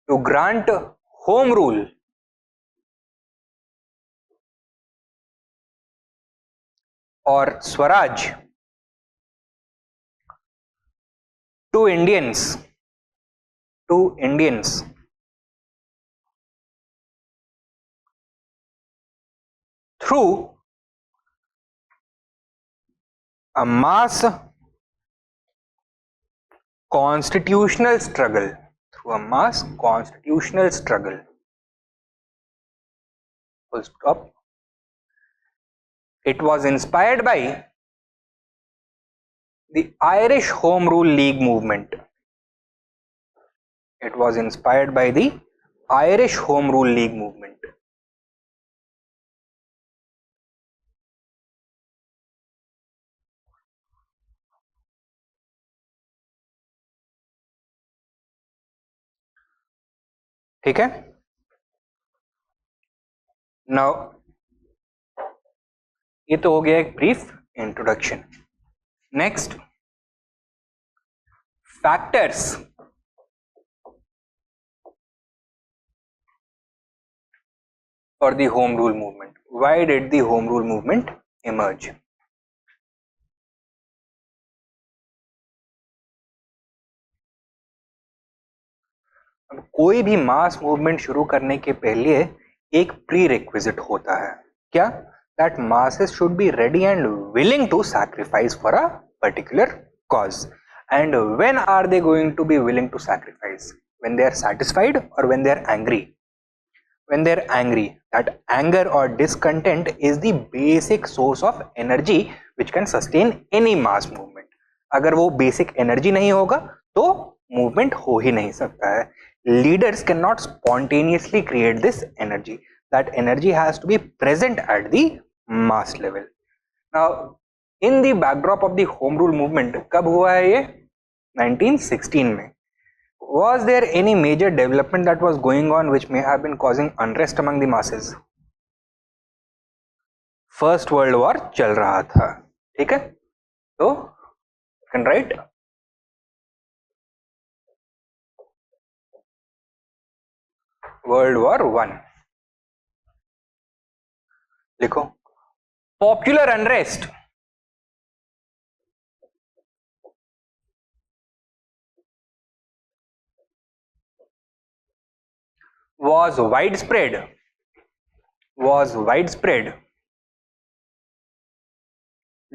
to grant home rule or Swaraj to Indians through a mass constitutional struggle. Full stop. It was inspired by the Irish Home Rule League movement. ठीक है? Now ये तो हो गया एक brief introduction. Next, factors for the home rule movement. Why did the home rule movement emerge? अब कोई भी मास मूवमेंट शुरू करने के पहले एक प्री रिक्विजिट होता है. क्या? That masses should be ready and willing to sacrifice for a particular cause. And when are they going to be willing to sacrifice? When they are satisfied or when they are angry? When they are angry. That anger or discontent is the basic source of energy which can sustain any mass movement. अगर वो basic energy नहीं होगा तो movement हो ही नहीं सकता है. Leaders cannot spontaneously create this energy. That energy has to be present at the mass level. Now, in the backdrop of the home rule movement, कब हुआ है ये? 1916 में. Was there any major development that was going on which may have been causing unrest among the masses? First World War चल रहा था. ठीक है? तो you can write World War I. लिखो. Popular unrest was widespread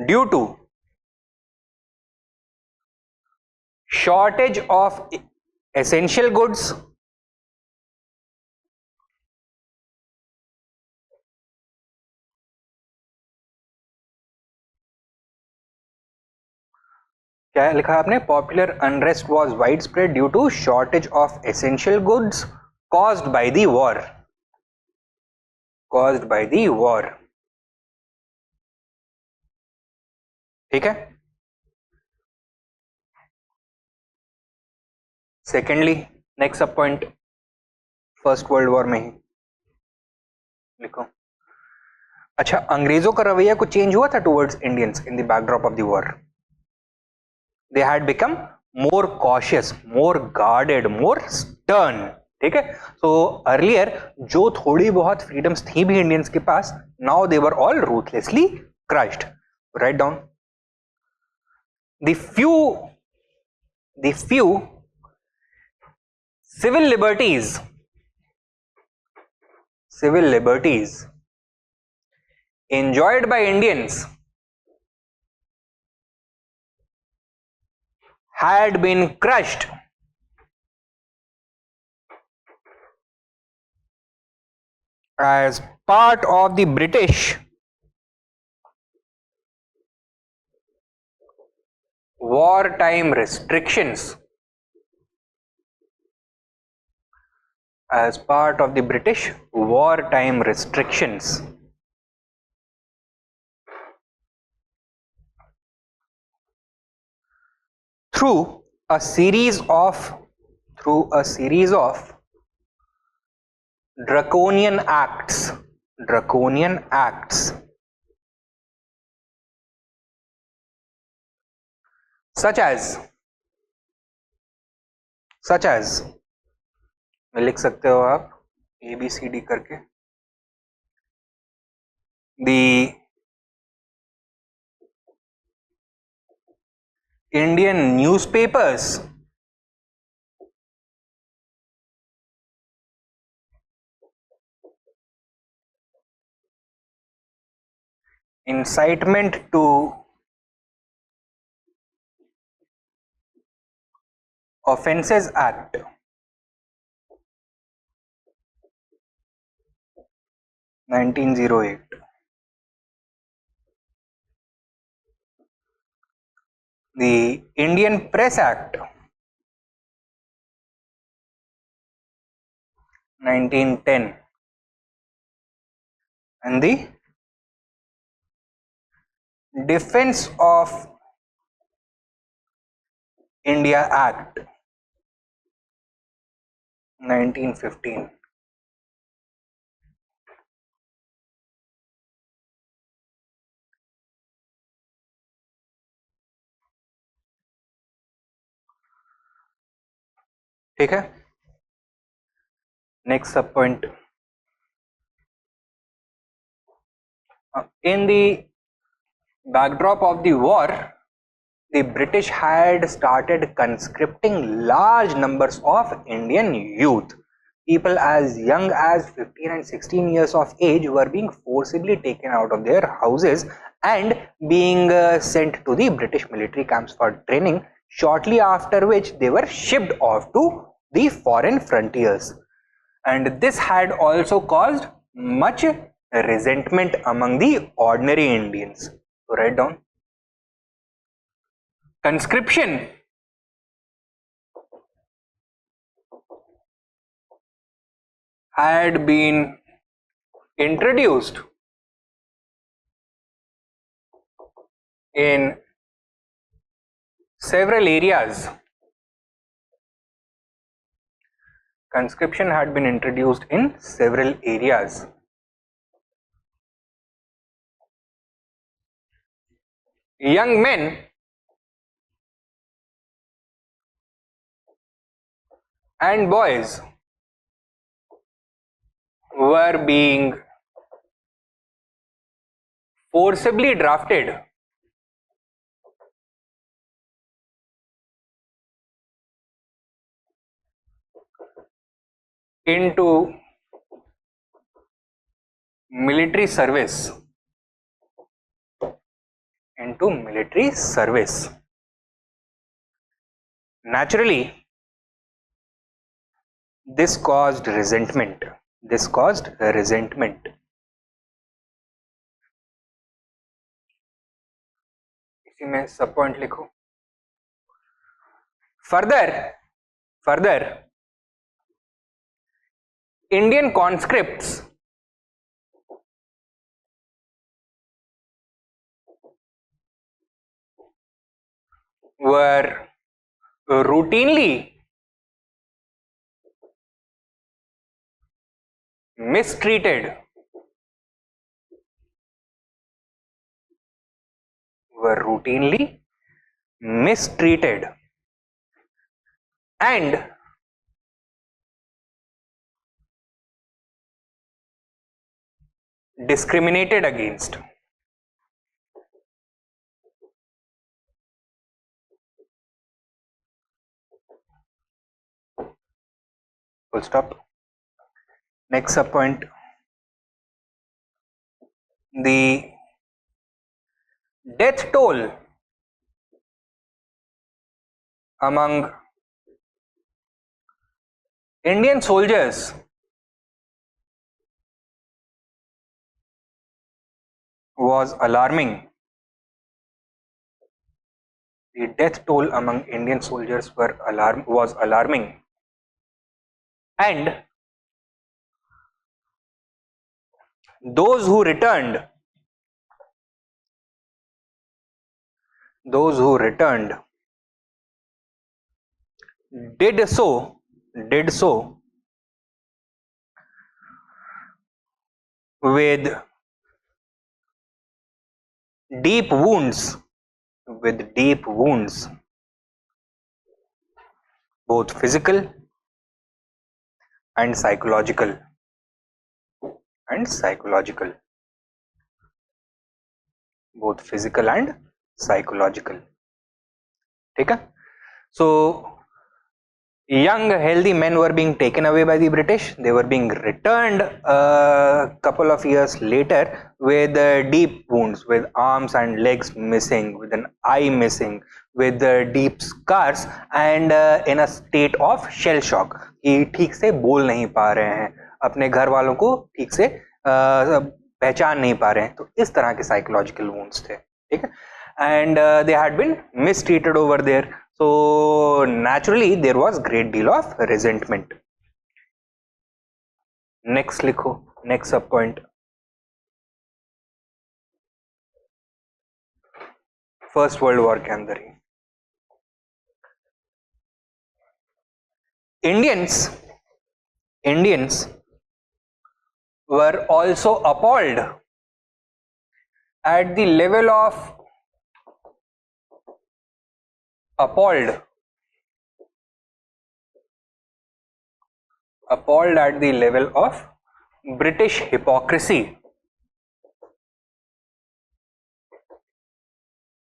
due to shortage of essential goods क्या लिखा है आपने? Popular unrest was wide spread due to shortage of essential goods caused by the war. Caused by the war. ठीक है. Secondly, next sub point first world war में ही लिखो. अच्छा, अंग्रेजों का रवैया कुछ चेंज हुआ था towards Indians in the backdrop of the war. They had become more cautious, more guarded, more stern. ठीक है. सो अर्लियर जो थोड़ी बहुत फ्रीडम्स थी भी इंडियंस के पास, now they were all ruthlessly crushed. Right down. The few civil liberties enjoyed by Indians had been crushed as part of the British wartime restrictions. As part of the British wartime restrictions. Through a series of draconian acts such as लिख सकते हो आप ABCD करके. The Indian newspapers Incitement to Offences Act 1908. The Indian Press Act 1910 and the Defense of India Act 1915. ठीक है. Next sub point. In the backdrop of the war, the British had started conscripting large numbers of Indian youth. People as young as 15 and 16 years of age were being forcibly taken out of their houses and being sent to the British military camps for training, shortly after which they were shipped off to the foreign frontiers. And this had also caused much resentment among the ordinary Indians. So write down. Conscription had been introduced in several areas. Conscription had been introduced in several areas. Young men and boys were being forcibly drafted into military service. Naturally, this caused resentment. इसी में सब point लिखो. Further, Indian conscripts were routinely mistreated were routinely mistreated and discriminated against. Full stop. Next sub point, the death toll among Indian soldiers was alarming. The death toll among Indian soldiers was alarming, and those who returned did so with deep wounds, both physical and psychological. Both physical and psychological. ठीक है? So young healthy men were being taken away by the British. They were being returned a couple of years later with deep wounds, with arms and legs missing, with an eye missing, with deep scars, and in a state of shell shock. कि ठीक से बोल नहीं पा रहे हैं, अपने घर वालों को ठीक से पहचान नहीं पा रहे हैं. तो इस तरह के साइकोलॉजिकल वुंड्स थे. ठीक है. And they had been mistreated over there. So naturally there was great deal of resentment. Next लिखो, next sub point. First World War के अंदर ही Indians were also appalled at the level of appalled at the level of British hypocrisy.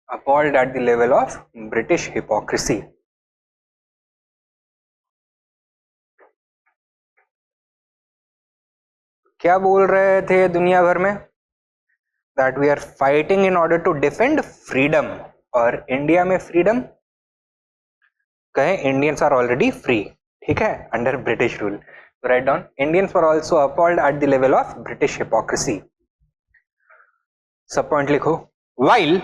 Appalled at the level of British hypocrisy. क्या बोल रहे थे दुनिया भर में? That we are fighting in order to defend freedom. और India में freedom कहें, Indians are already free. ठीक है, under British rule. So write down, Indians were also appalled at the level of British hypocrisy. Sub point लिखो. While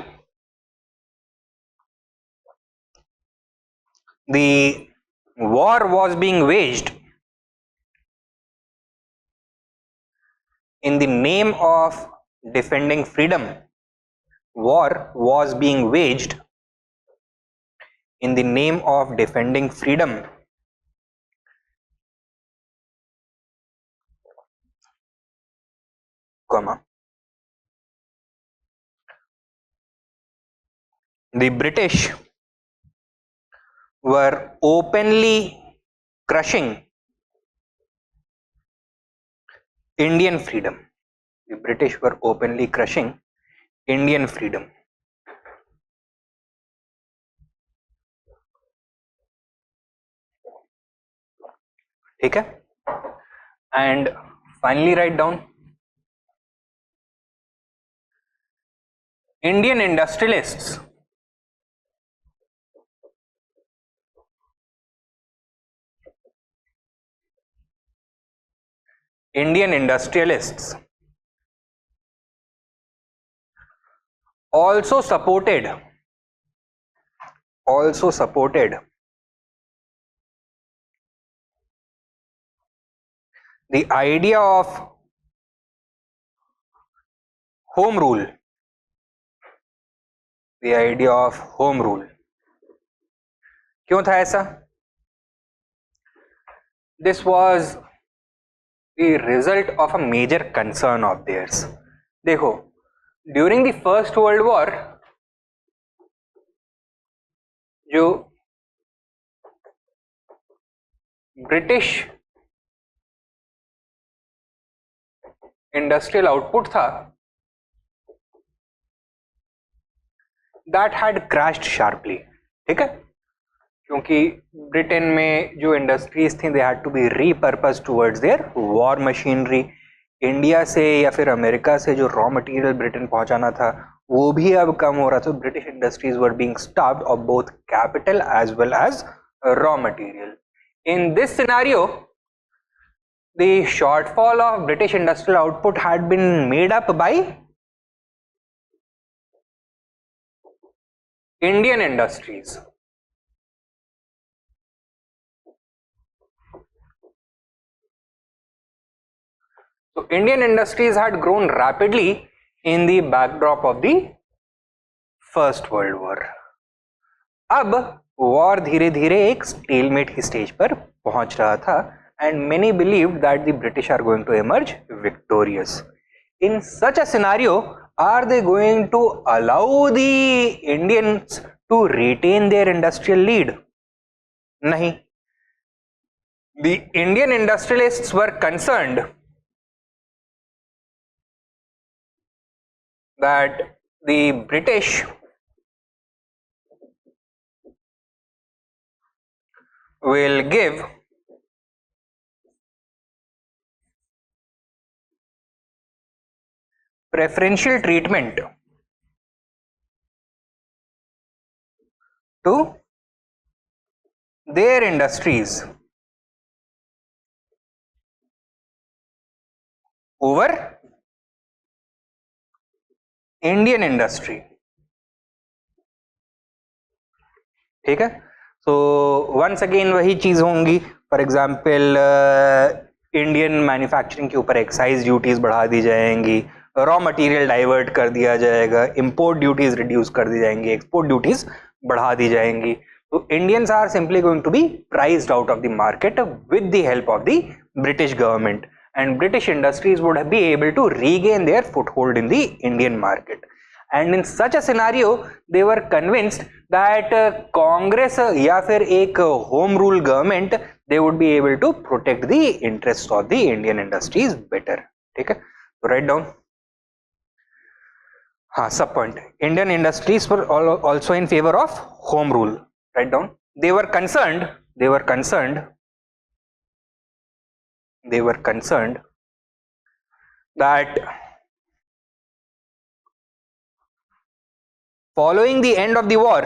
the war was being waged in the name of defending freedom, war was being waged in the name of defending freedom, comma, the British were openly crushing Indian freedom. The British were openly crushing Indian freedom. ठीक है. And finally write down, Indian industrialists also supported the idea of home rule, the idea of home rule. क्यों था ऐसा? This was the result of a major concern of theirs. देखो, during the First World War, जो British industrial output था, that had crashed sharply. ठीक है, क्योंकि Britain में जो इंडस्ट्रीज थी they had to be repurpose towards their war machinery. India से या फिर अमेरिका से जो रॉ मटेरियल ब्रिटेन पहुंचाना था वो भी अब कम हो रहा था. British industries were being starved off both capital as well as raw material. In this scenario the shortfall of British industrial output had been made up by Indian industries. So Indian industries had grown rapidly in the backdrop of the First World War. अब war धीरे धीरे एक stalemate की stage पर पहुंच रहा था and many believed that the British are going to emerge victorious. In such a scenario, are they going to allow the Indians to retain their industrial lead? Nahi. The Indian industrialists were concerned that the British will give preferential treatment to their industries over Indian industry. ठीक है, so once again वही चीज होंगी. For example Indian manufacturing के ऊपर excise duties बढ़ा दी जाएंगी, रॉ मटेरियल डाइवर्ट कर दिया जाएगा, इंपोर्ट ड्यूटीज रिड्यूस कर दी जाएंगी, एक्सपोर्ट ड्यूटीज बढ़ा दी जाएंगी. तो Indians are simply going to be priced out of the market with the help of the British government, and British industries would be able to regain their foothold in the Indian market. And in such a scenario, they were convinced that Congress या फिर एक home rule government, they would be able to protect the interests of the Indian industries better. ठीक है, तो write down. हाँ, sub point. Indian industries were also in favor of home rule. Write down. They were concerned that following the end of the war,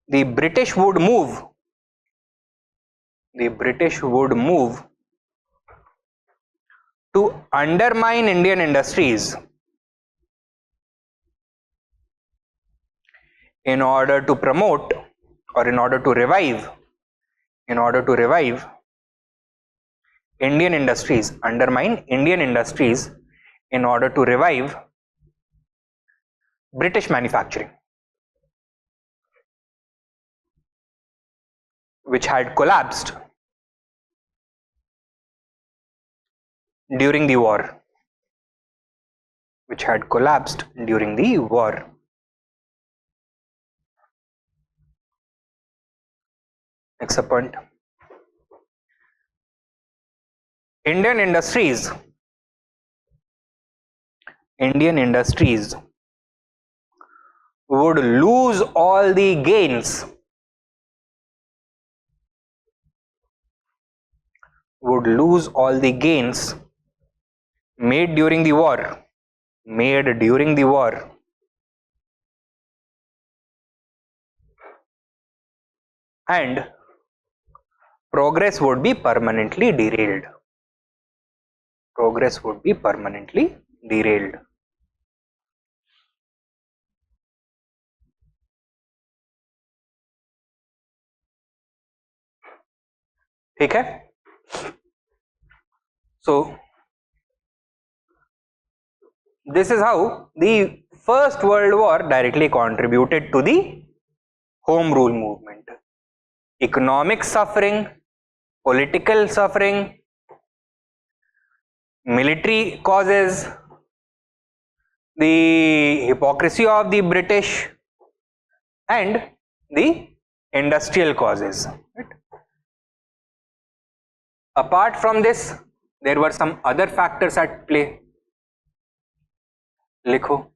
the British would move to undermine Indian industries in order to promote or in order to revive Indian industries, undermine Indian industries in order to revive British manufacturing, which had collapsed during the war. Next point. Indian industries would lose all the gains made during the war, and progress would be permanently derailed. ठीक है. So this is how the First World War directly contributed to the Home Rule movement. Economic suffering, political suffering, military causes, the hypocrisy of the British, and the industrial causes. Right? Apart from this, there were some other factors at play. लिखो.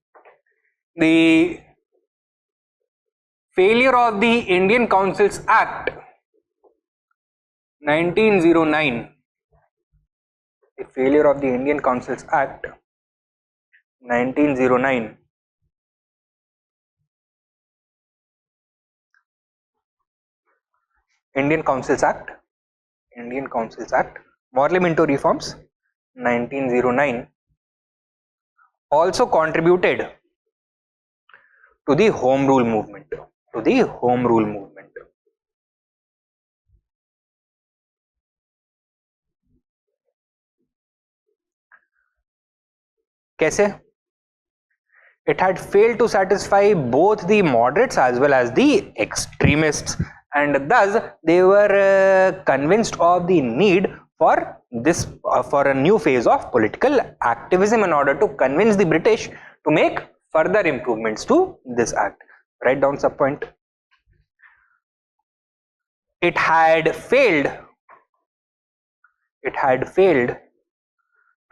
The failure of the Indian Councils Act 1909. The failure of the Indian Councils Act 1909 Indian Councils Act Parliamentary reforms 1909 also contributed to the Home Rule movement. कैसे? It had failed to satisfy both the moderates as well as the extremists, and thus they were convinced of the need for this for a new phase of political activism in order to convince the British to make further improvements to this act. Write down sub point. It had failed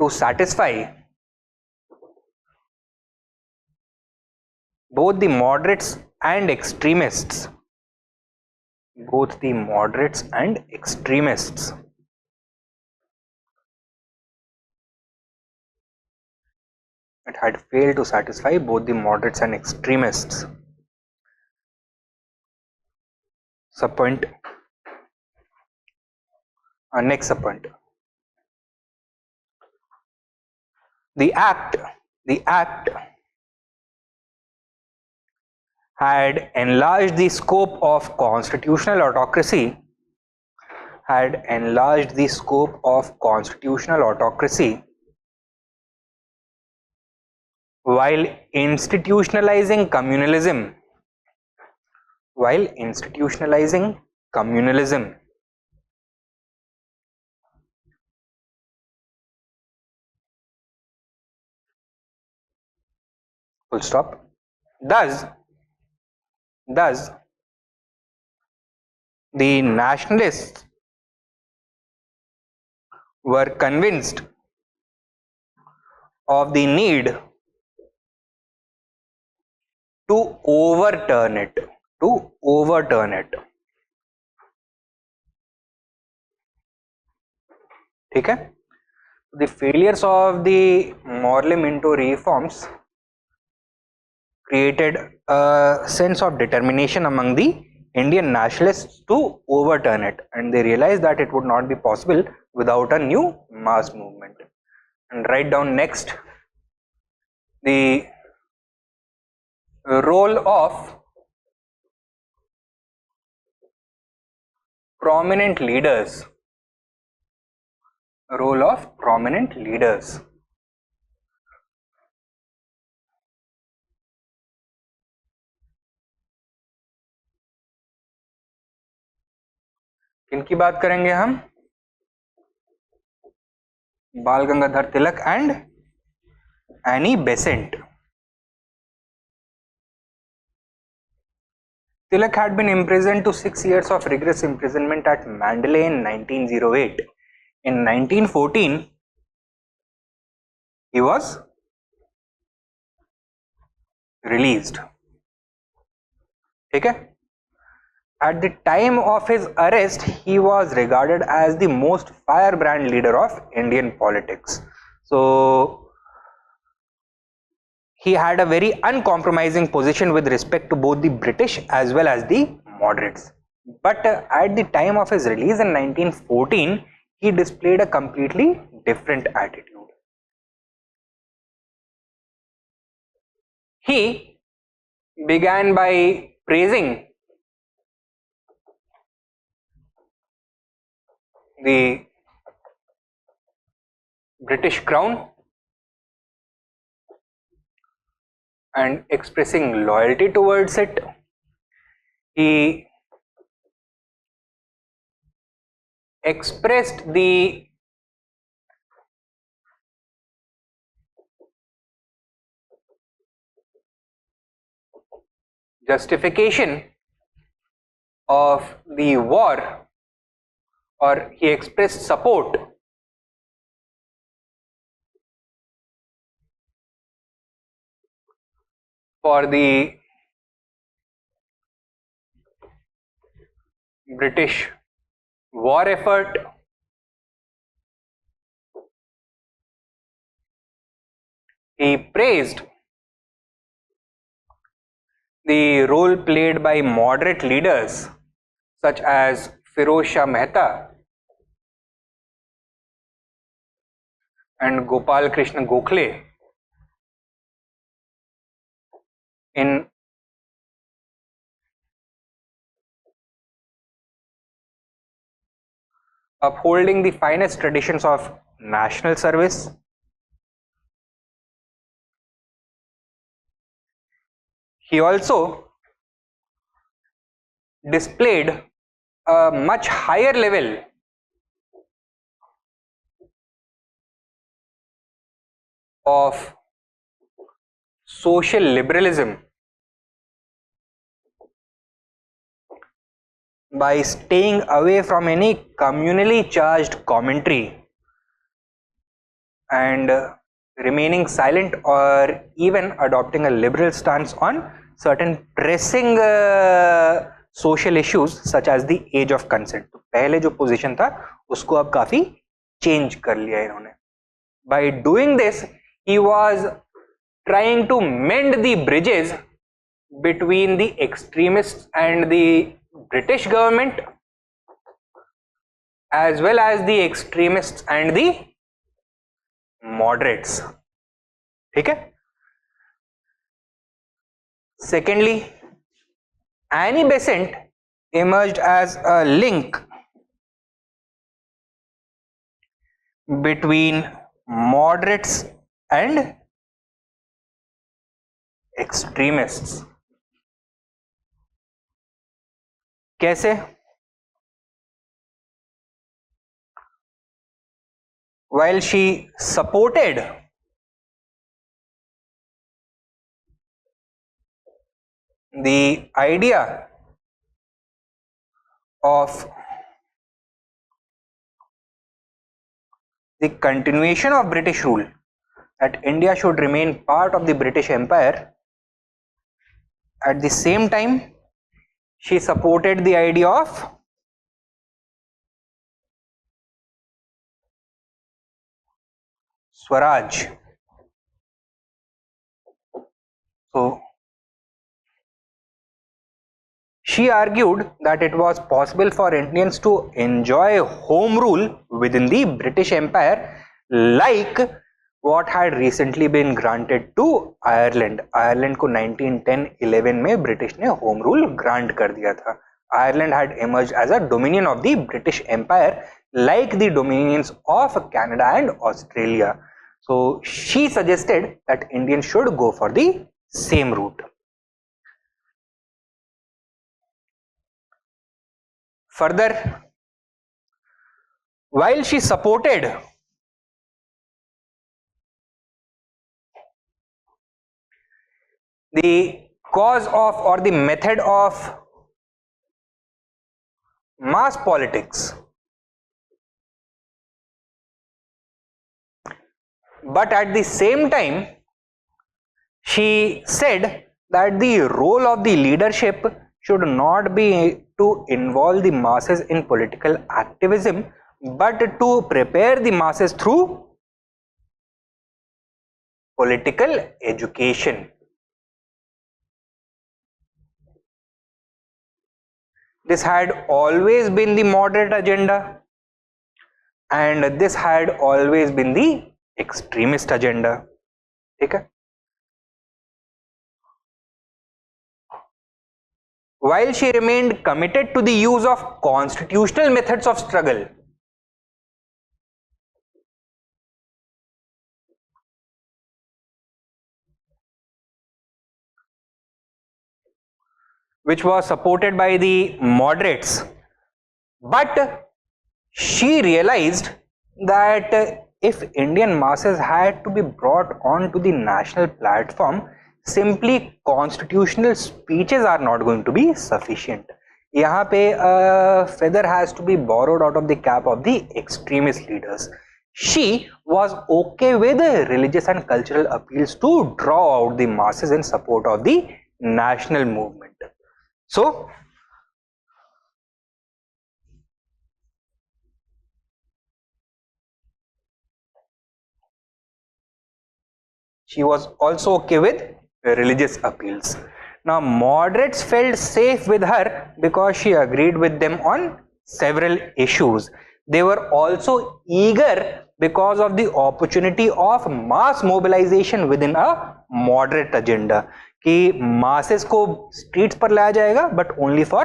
to satisfy both the moderates and extremists. It had failed to satisfy both the moderates and extremists. Subpoint. Next subpoint. The act had enlarged the scope of constitutional autocracy while institutionalizing communalism. Full stop. Thus the nationalists were convinced of the need to overturn it. ठीक है? The failures of the Morley-Minto reforms created a sense of determination among the Indian nationalists to overturn it, and they realized that it would not be possible without a new mass movement. And write down next the role of prominent leaders. किनकी बात करेंगे हम? Bal Gangadhar Tilak and Annie Besant. Tilak had been imprisoned to 6 years of rigorous imprisonment at Mandalay in 1908. In 1914, he was released. Okay? At the time of his arrest, he was regarded as the most firebrand leader of Indian politics. So he had a very uncompromising position with respect to both the British as well as the moderates. But at the time of his release in 1914, he displayed a completely different attitude. He began by praising the British Crown and expressing loyalty towards it. He expressed the justification of the war, or he expressed support for the British war effort. He praised the role played by moderate leaders such as Firoz Shah Mehta and Gopal Krishna Gokhale in upholding the finest traditions of national service. He also displayed a much higher level of social liberalism by staying away from any communally charged commentary and remaining silent, or even adopting a liberal stance on certain pressing social issues such as the age of consent. तो पहले जो position था उसको अब काफी change कर लिया इन्होंने. By doing this, he was trying to mend the bridges between the extremists and the British government, as well as the extremists and the moderates. ठीक है. Secondly, Annie Besant emerged as a link between moderates and extremists. कैसे? While she supported the idea of the continuation of British rule, that India should remain part of the British Empire, at the same time she supported the idea of Swaraj. So she argued that it was possible for Indians to enjoy home rule within the British Empire, like what had recently been granted to Ireland. Ireland को 1910-11 में British ने home rule grant कर दिया था. Ireland had emerged as a dominion of the British Empire, like the dominions of Canada and Australia. So she suggested that Indians should go for the same route. Further, while she supported the cause of, or the method of, mass politics, but at the same time she said that the role of the leadership should not be to involve the masses in political activism, but to prepare the masses through political education. This had always been the moderate agenda, and this had always been the extremist agenda. Okay? While she remained committed to the use of constitutional methods of struggle, which was supported by the moderates, but she realized that if Indian masses had to be brought on to the national platform, simply constitutional speeches are not going to be sufficient. यहाँ पे feather has to be borrowed out of the cap of the extremist leaders. She was okay with religious and cultural appeals to draw out the masses in support of the national movement. So she was also okay with religious appeals. Now moderates felt safe with her because she agreed with them on several issues. They were also eager because of the opportunity of mass mobilization within a moderate agenda कि masses को streets पर लाया जाएगा but only for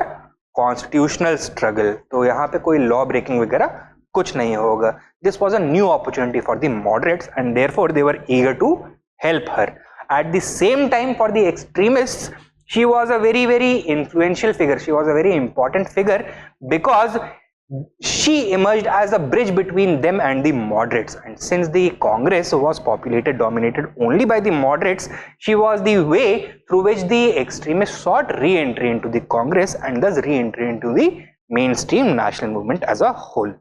constitutional struggle. तो यहाँ पे कोई law breaking वगैरह कुछ नहीं होगा. This was a new opportunity for the moderates and therefore they were eager to help her. At the same time, for the extremists, she was a very influential figure. She was a very important figure because she emerged as a bridge between them and the moderates. And since the Congress was dominated only by the moderates, she was the way through which the extremists sought re-entry into the Congress and thus re-entry into the mainstream national movement as a whole.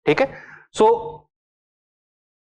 Okay? So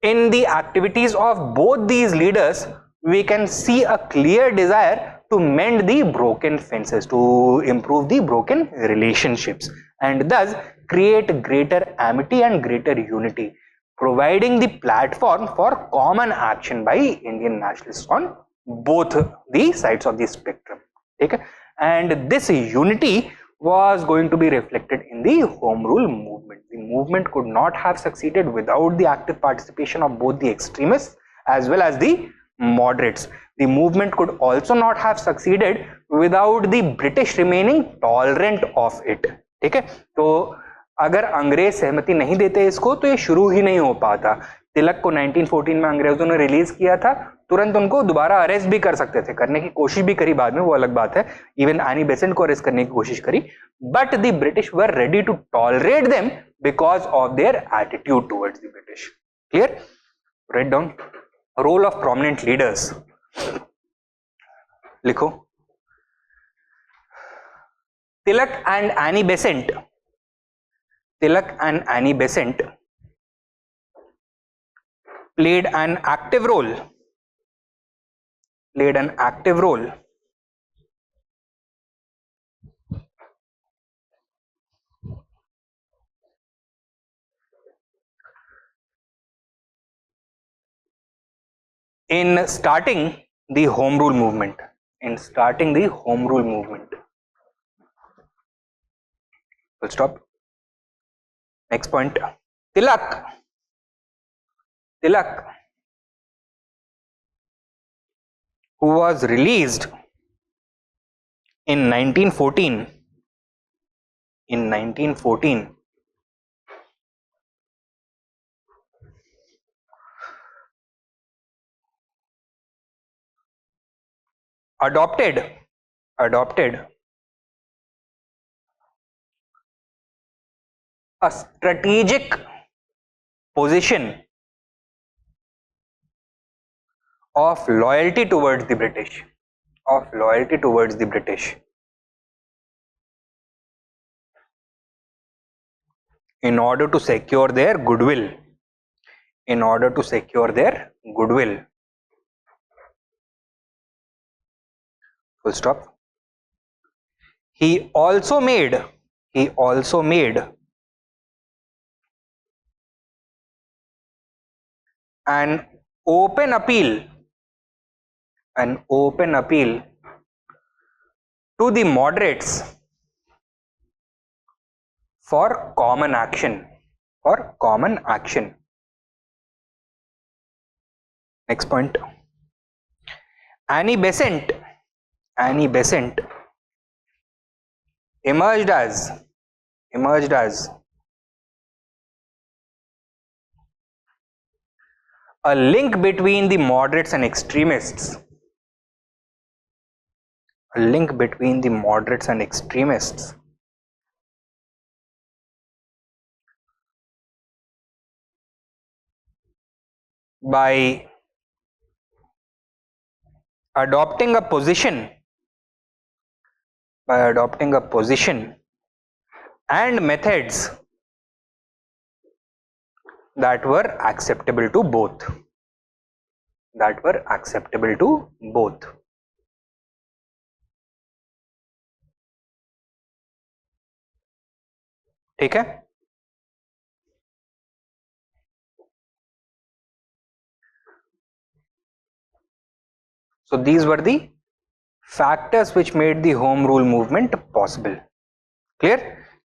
in the activities of both these leaders, we can see a clear desire to mend the broken fences, to improve the broken relationships, and thus create greater amity and greater unity, providing the platform for common action by Indian nationalists on both the sides of the spectrum. Okay? And this unity was going to be reflected in the Home Rule movement. The movement could not have succeeded without the active participation of both the extremists as well as the moderates. The movement could also not have succeeded without the British remaining tolerant of it. ठीक है, तो अगर अंग्रेज सहमति नहीं देते इसको तो ये शुरू ही नहीं हो पाता. तिलक को 1914 में अंग्रेजों ने रिलीज किया था, तुरंत उनको दोबारा अरेस्ट भी कर सकते थे, करने की कोशिश भी करी बाद में, वो अलग बात है. इवन एनी बेसेंट को अरेस्ट करने की कोशिश करी, but the British were ready to tolerate them because of their attitude towards the British. Clear? Right down. Role of prominent leaders लिखो. Tilak and Annie Besant, Tilak and Annie Besant played an active role in starting the Home Rule movement. Full stop. Next point. Tilak, who was released in 1914, adopted a strategic position of loyalty towards the British, in order to secure their goodwill. Full stop. He also made an open appeal to the moderates for common action. Next point. Annie Besant emerged as a link between the moderates and extremists a link between the moderates and extremists. By adopting a position and methods that were acceptable to both. ठीक है? So these were the factors which made the home rule movement possible. Clear?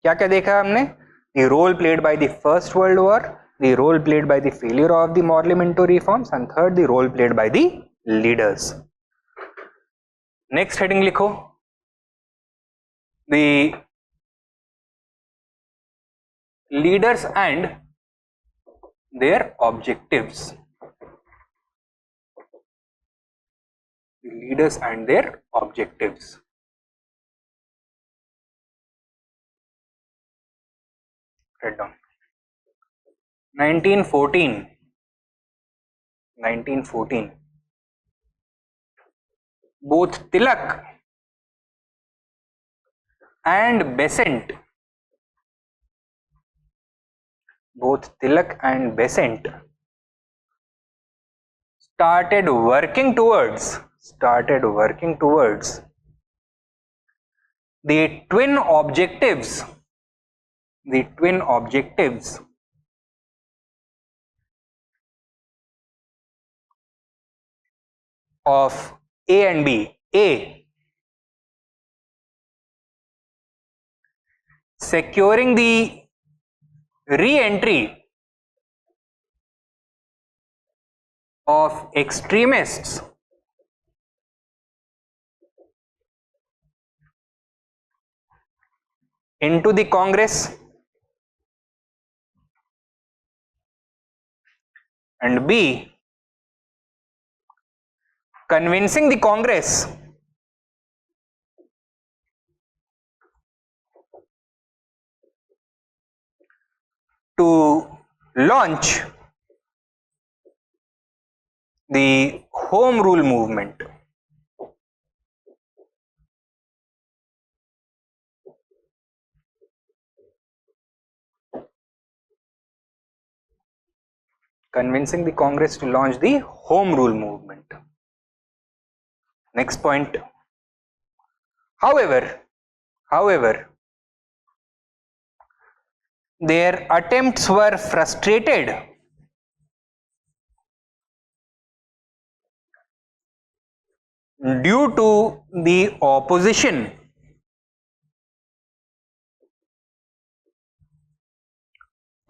क्या क्या देखा हमने? The role played by the First World War, the role played by the failure of the Parliamentary reforms, and third, the role played by the leaders. Next heading लिखो. The leaders and their objectives. The leaders and their objectives. Write down. 1914. Both Tilak and Besant started working towards the twin objectives of A and B. A, securing the re-entry of extremists into the Congress, and B, convincing the Congress to launch the Home Rule movement. Convincing the Congress to launch the Home Rule movement. Next point. However, their attempts were frustrated due to the opposition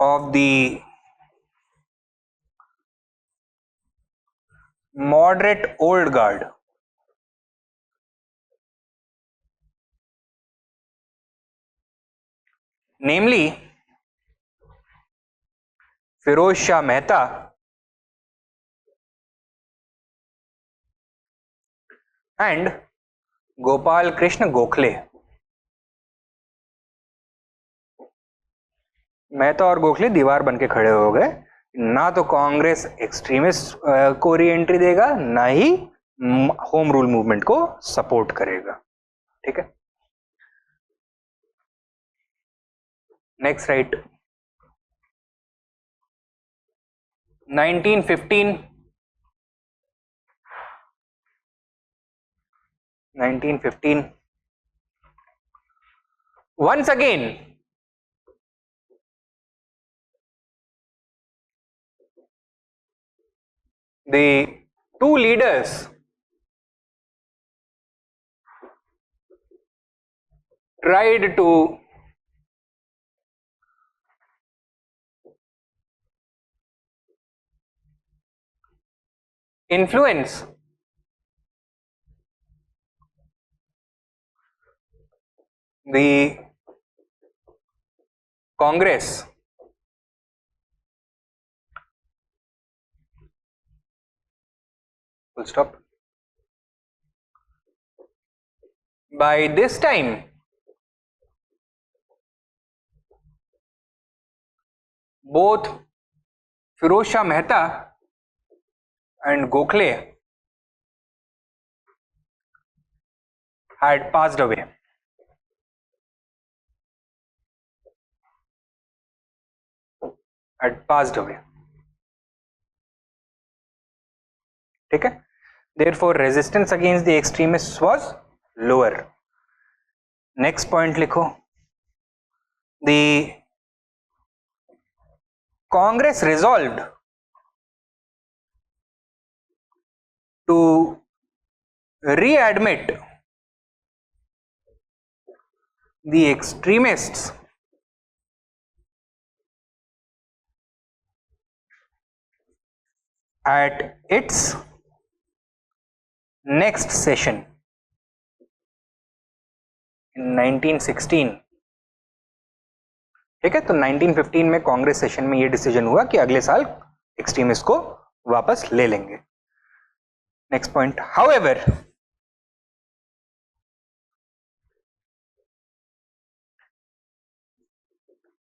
of the moderate old guard, namely Firoz Shah Mehta and Gopal Krishna Gokhale. Mehta और गोखले दीवार बन के खड़े हो गए. ना तो Congress extremist को री एंट्री देगा, ना ही होम रूल मूवमेंट को सपोर्ट करेगा. ठीक है. Next right. 1915 once again the two leaders tried to influence the Congress full stop by this time both Firoz Shah Mehta and Gokhale had passed away. ठीक है, therefore resistance against the extremists was lower. Next point लिखो, the Congress resolved to readmit the extremists at its next session in 1916. ठीक है, तो 1915 में Congress session में ये decision हुआ कि अगले साल एक्सट्रीमिस्ट को वापस ले लेंगे. Next point, however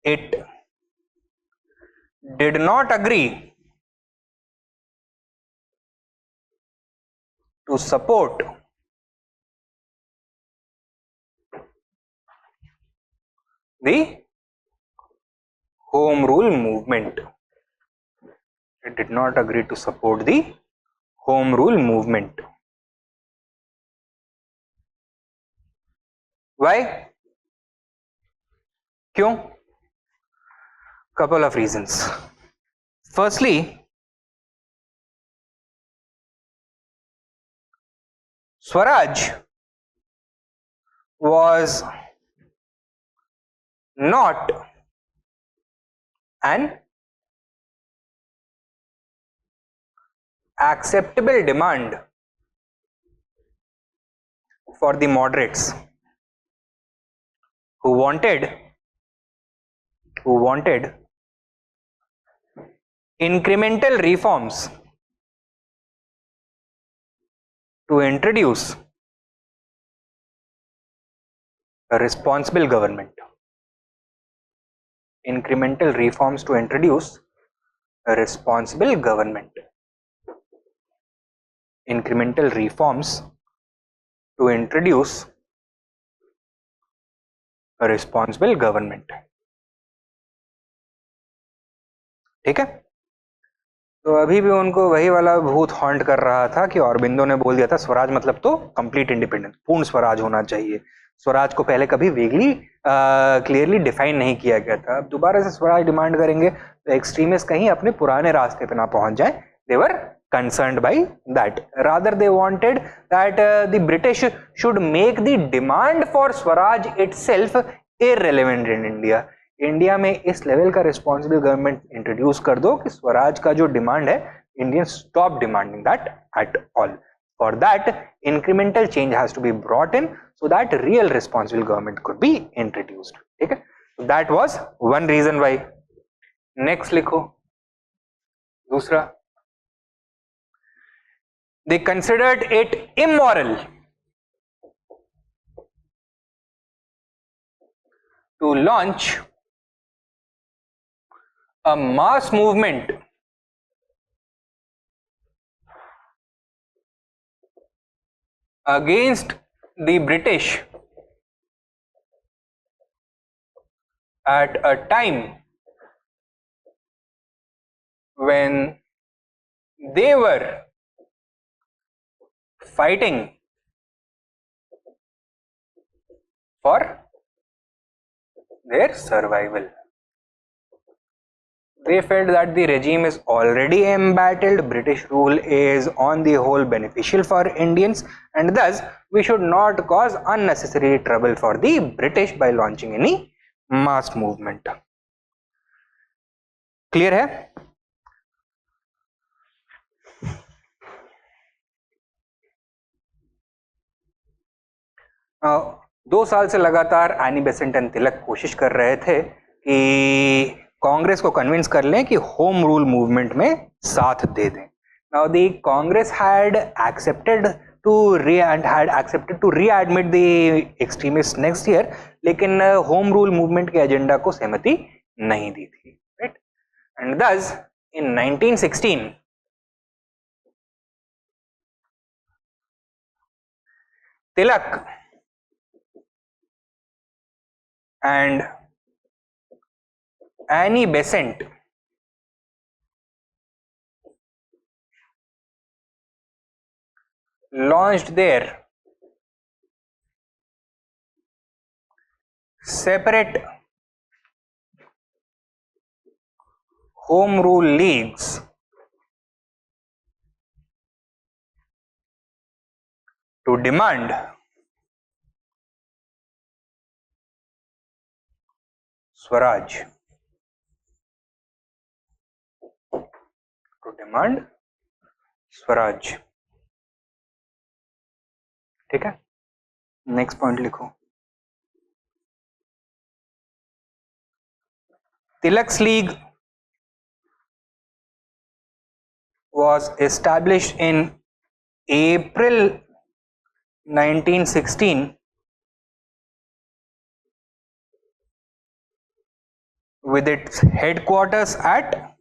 it did not agree to support the home rule movement. It did not agree to support the home rule movement. Why? क्यों? Couple of reasons. Firstly, Swaraj was not an acceptable demand for the moderates who wanted incremental reforms to introduce a responsible government. Incremental reforms to introduce a responsible government. Incremental reforms to introduce a responsible government. ठीक है, तो अभी भी उनको वही वाला भूत haunt कर रहा था कि औरबिंदो ने बोल दिया था स्वराज मतलब तो कंप्लीट इंडिपेंडेंस, पूर्ण स्वराज होना चाहिए. स्वराज को पहले कभी वेगली क्लियरली डिफाइन नहीं किया गया था. अब दोबारा से स्वराज डिमांड करेंगे तो एक्सट्रीमिस्ट कहीं अपने पुराने रास्ते पे ना पहुंच जाए. दे वर concerned by that. Rather they wanted that the British should make the demand for Swaraj itself irrelevant in India. India में इस लेवल का रिस्पॉन्सिबल गवर्नमेंट इंट्रोड्यूस कर दो कि स्वराज का जो डिमांड है, Indian stop demanding that at all. For that incremental change has to be brought in so that real responsible government could be introduced. ठीक है, that was one reason why. Next लिखो, दूसरा, they considered it immoral to launch a mass movement against the British at a time when they were fighting for their survival. They felt that the regime is already embattled, British rule is on the whole beneficial for Indians, and thus we should not cause unnecessary trouble for the British by launching any mass movement. Clear है? दो साल से लगातार Annie Besant and तिलक कोशिश कर रहे थे कि कांग्रेस को कन्विंस कर लें कि होम रूल मूवमेंट में साथ दे दें. Now the Congress had accepted and had accepted to readmit the extremists next year, लेकिन होम रूल मूवमेंट के एजेंडा को सहमति नहीं दी थी, right? And thus in 1916 Tilak and Annie Besant launched their separate home rule leagues to demand Swaraj. To demand Swaraj. ठीक है, next point लिखो. Tilak's League was established in April 1916 with its headquarters at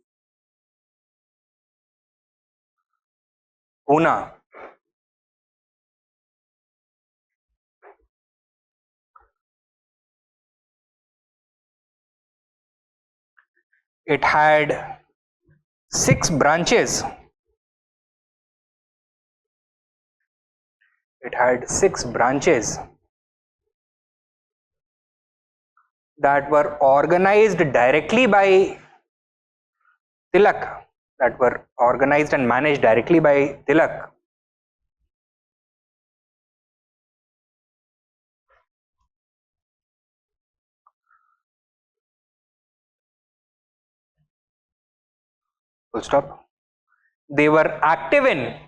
Pune. It had 6 branches. It had 6 branches that were organized directly by Tilak, that were organized and managed directly by Tilak. Full stop. They were active in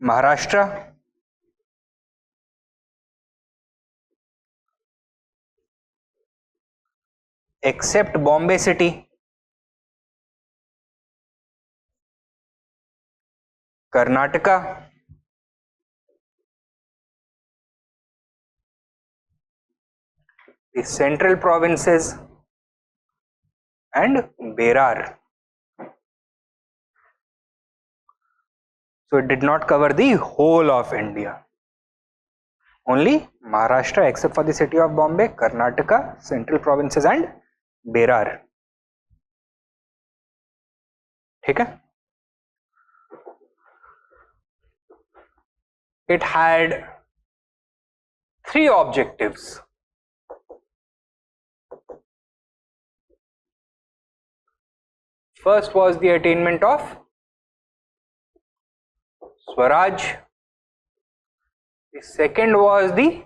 Maharashtra, except Bombay city, Karnataka, the central provinces and Berar. So it did not cover the whole of India. Only Maharashtra except for the city of Bombay, Karnataka, central provinces and Berar. ठीक है? It had 3 objectives. First was the attainment of Swaraj. The second was the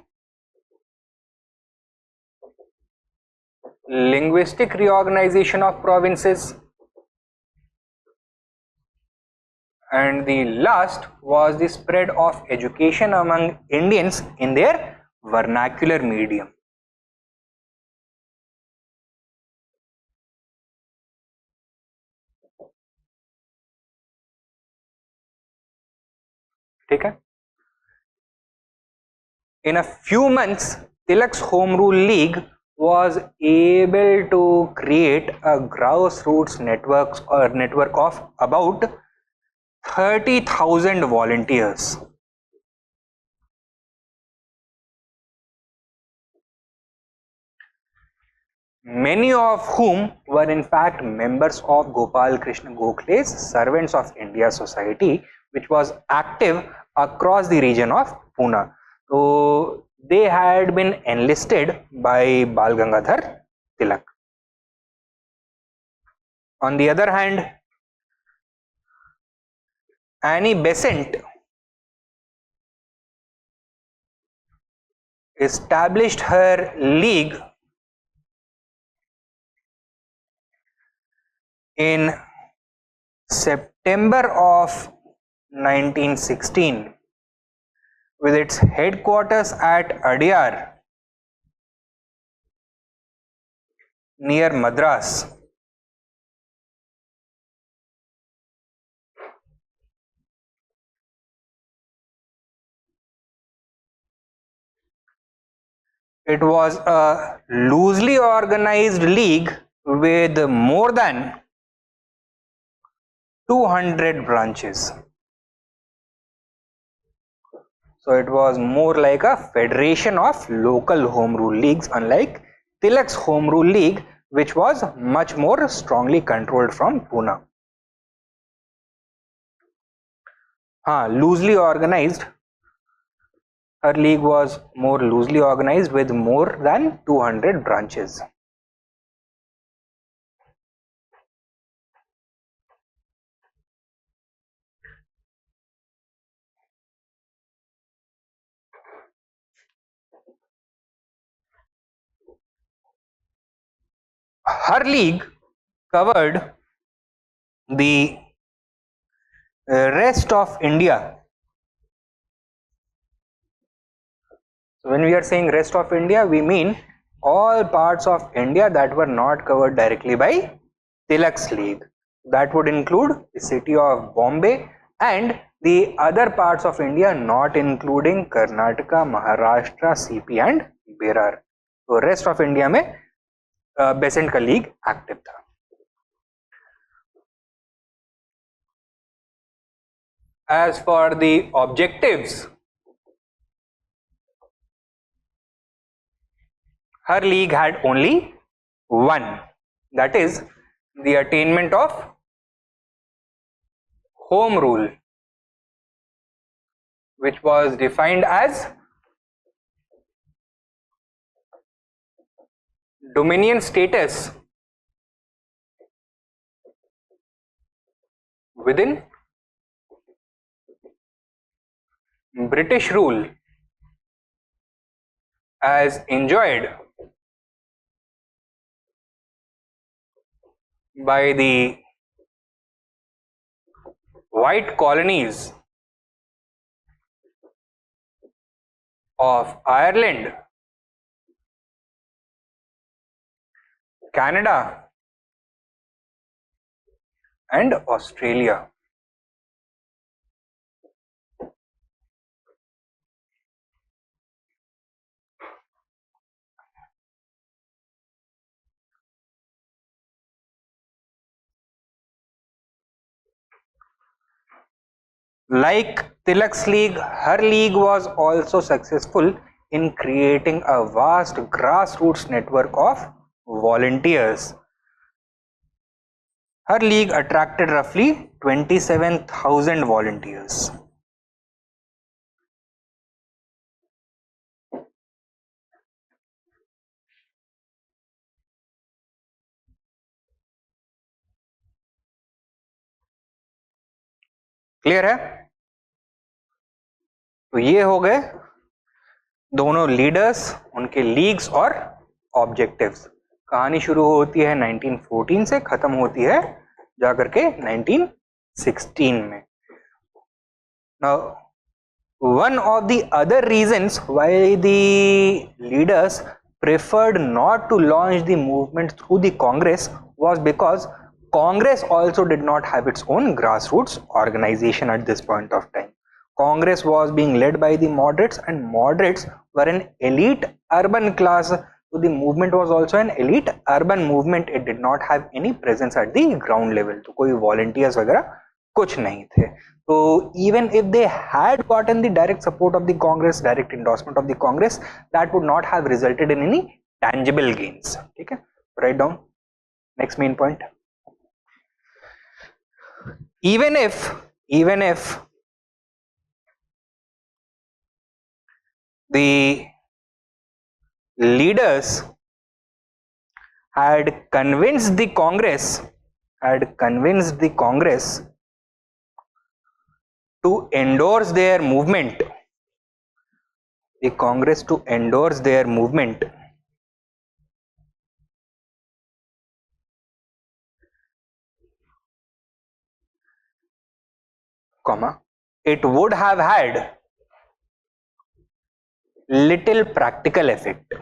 linguistic reorganization of provinces. And the last was the spread of education among Indians in their vernacular medium. ठीक है? In a few months, Tilak's Home Rule League was able to create a grassroots network of about 30,000 volunteers. Many of whom were in fact members of Gopal Krishna Gokhale's Servants of India Society, which was active across the region of Pune. So they had been enlisted by Bal Gangadhar Tilak. On the other hand, Annie Besant established her league in September of 1916 with its headquarters at Adyar near Madras. It was a loosely organized league with more than 200 branches. So it was more like a federation of local home rule leagues, unlike Tilak's home rule league, which was much more strongly controlled from Pune. Loosely organized. Her league was more loosely organized with more than 200 branches. Her league covered the rest of India. So when we are saying rest of India, we mean all parts of India that were not covered directly by Tilak's league. That would include the city of Bombay and the other parts of India, not including Karnataka, Maharashtra, CP and Berar. So rest of India में Besant का league active था. As for the objectives, her league had only one, that is the attainment of home rule, which was defined as dominion status within British rule as enjoyed by the white colonies of Ireland, Canada and Australia. Like Tilak's league, her league was also successful in creating a vast grassroots network of volunteers. Her league attracted roughly 27,000 volunteers. Clear है? तो ये हो गए दोनों leaders, उनके leagues और objectives. कहानी शुरू होती है 1914 से, खत्म होती है जाकर के 1916 में. Now, one of the other reasons why the leaders preferred not to launch the movement through the Congress was because Congress also did not have its own grassroots organization at this point of time. Congress was being led by the moderates, and moderates were an elite urban class. So the movement was also an elite urban movement. It did not have any presence at the ground level. तो कोई volunteers वगैरह कुछ नहीं थे. So even if they had gotten the direct support of the Congress, direct endorsement of the Congress, that would not have resulted in any tangible gains. ठीक है? Write down. Next main point. Even if the leaders had convinced the Congress to endorse their movement, comma, it would have had little practical effect.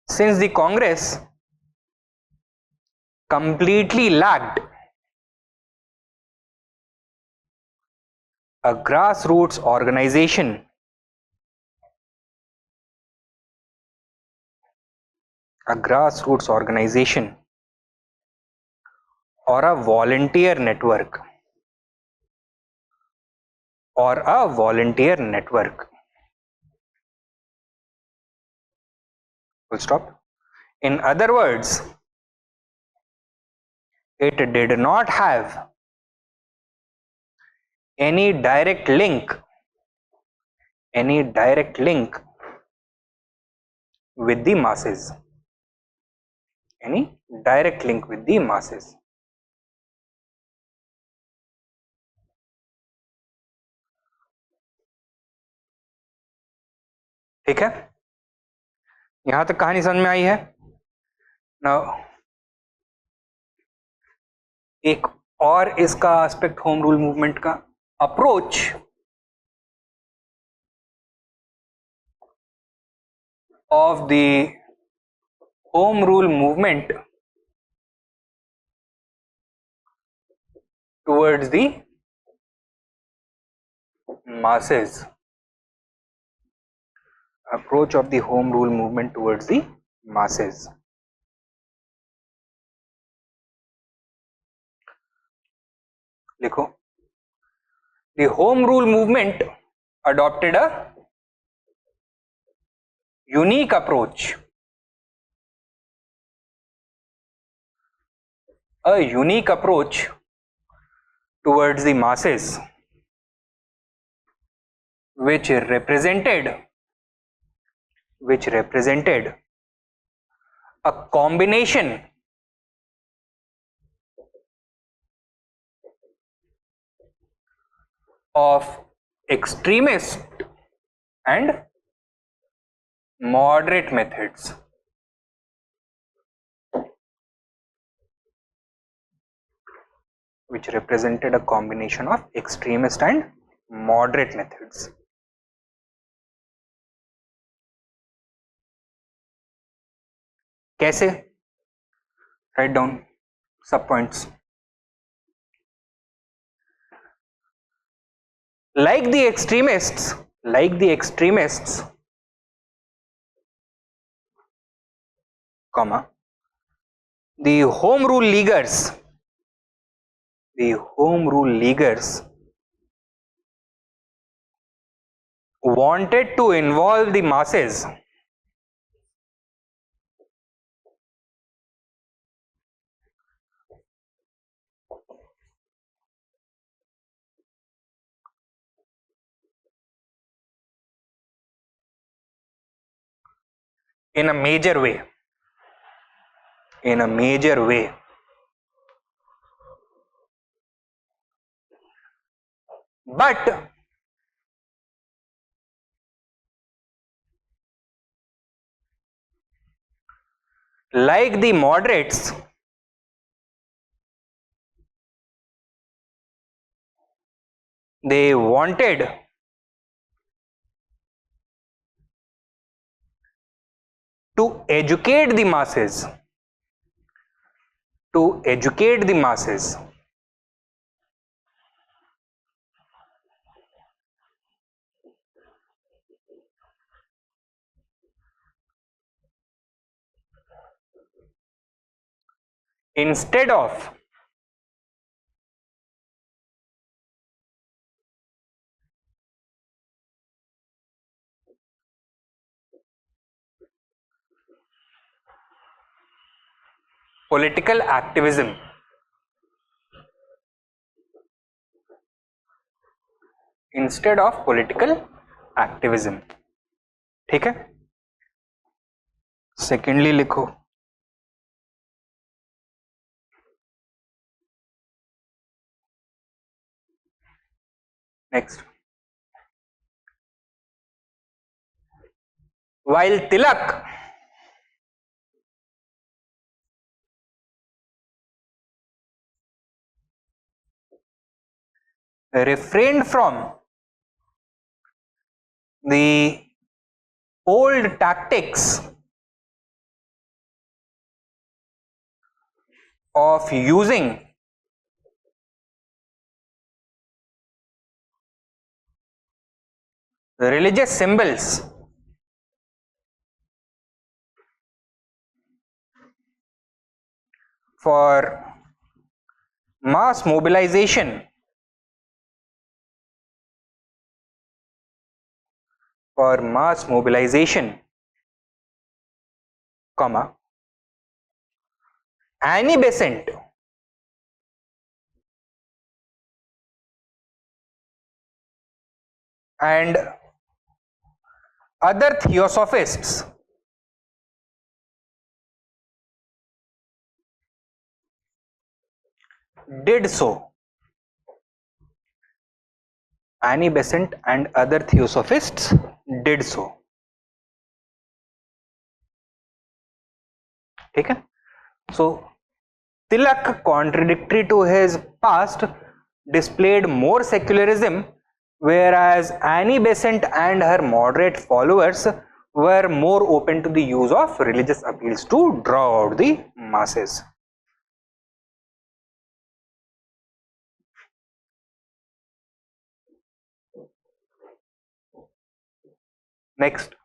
Since the Congress completely lacked a grassroots organization, a grassroots organization or a volunteer network, or a volunteer network. Full stop. In other words, it did not have any direct link with the masses, any direct link with the masses. ठीक है, यहां तक कहानी समझ में आई है ना? एक और इसका एस्पेक्ट होम रूल मूवमेंट का, approach of the home rule movement towards the masses, approach of the home rule movement towards the masses. लिखो, the home rule movement adopted a unique approach, towards the masses, which represented a combination of extremist and moderate methods. Which represented a combination of extremist and moderate methods. कैसे? Write down sub points. Like the extremists, comma, the home rule leaguers wanted to involve the masses in a major way, but like the moderates, they wanted to educate the masses, instead of political activism. ठीक है, secondly लिखो, next, while Tilak refrained from the old tactics of using religious symbols for mass mobilization, comma, Annie Besant and other theosophists did so. Annie Besant and other theosophists did so. ठीक है? So Tilak, contradictory to his past, displayed more secularism, whereas Annie Besant and her moderate followers were more open to the use of religious appeals to draw out the masses. Next,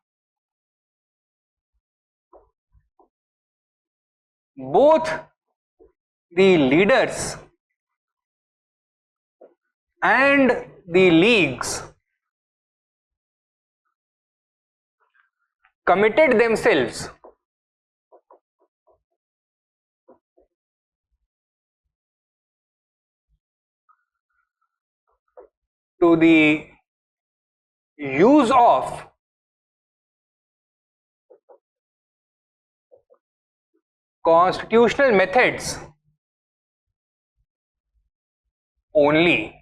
both the leaders and the leagues committed themselves to the use of constitutional methods only.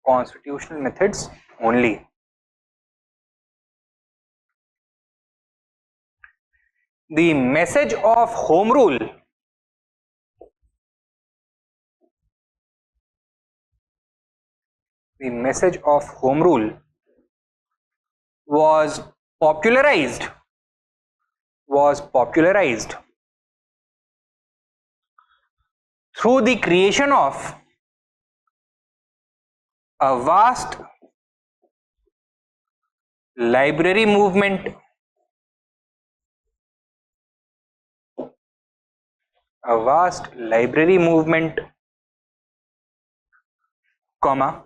Constitutional methods only. The message of home rule was popularized through the creation of a vast library movement, comma,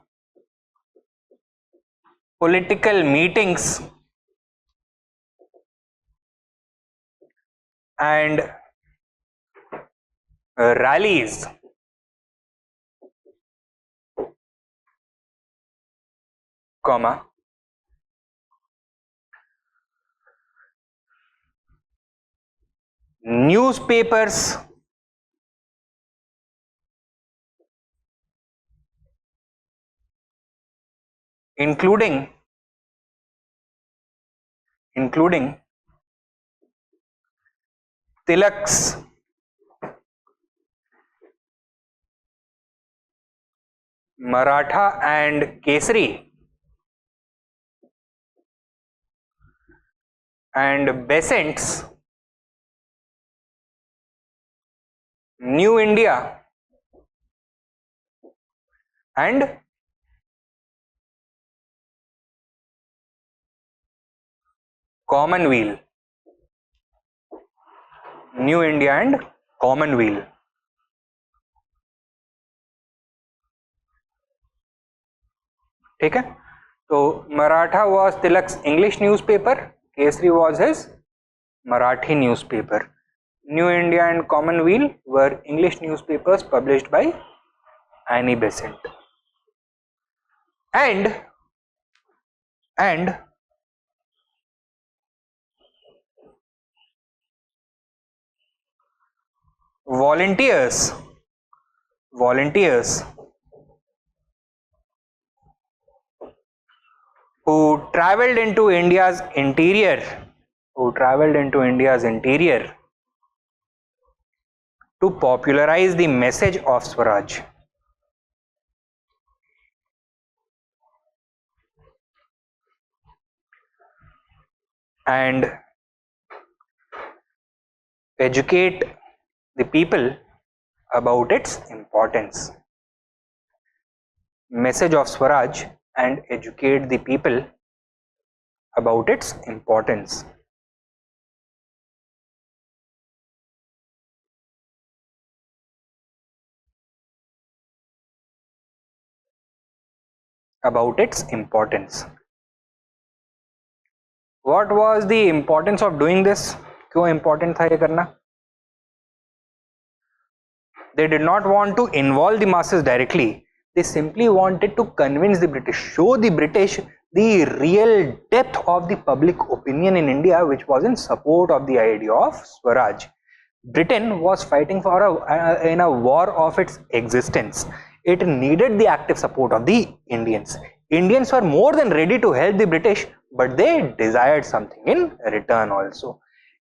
political meetings and rallies, comma, newspapers including Tilak's Maratha and Kesari and Besant's New India and Commonweal. New India and Commonweal. ठीक है, तो Maratha was Tilak's English newspaper, Kesari was his Marathi newspaper. New India and Commonweal were English newspapers published by Annie Besant. And volunteers who traveled into India's interior to popularize the message of Swaraj. And educate the people about its importance. Message of Swaraj and educate the people about its importance. About its importance. What was the importance of doing this? क्यों important था ये करना? They did not want to involve the masses directly. They simply wanted to convince the British, show the British the real depth of the public opinion in India, which was in support of the idea of Swaraj. Britain was fighting for in a war of its existence. It needed the active support of the Indians. Indians were more than ready to help the British, but they desired something in return also.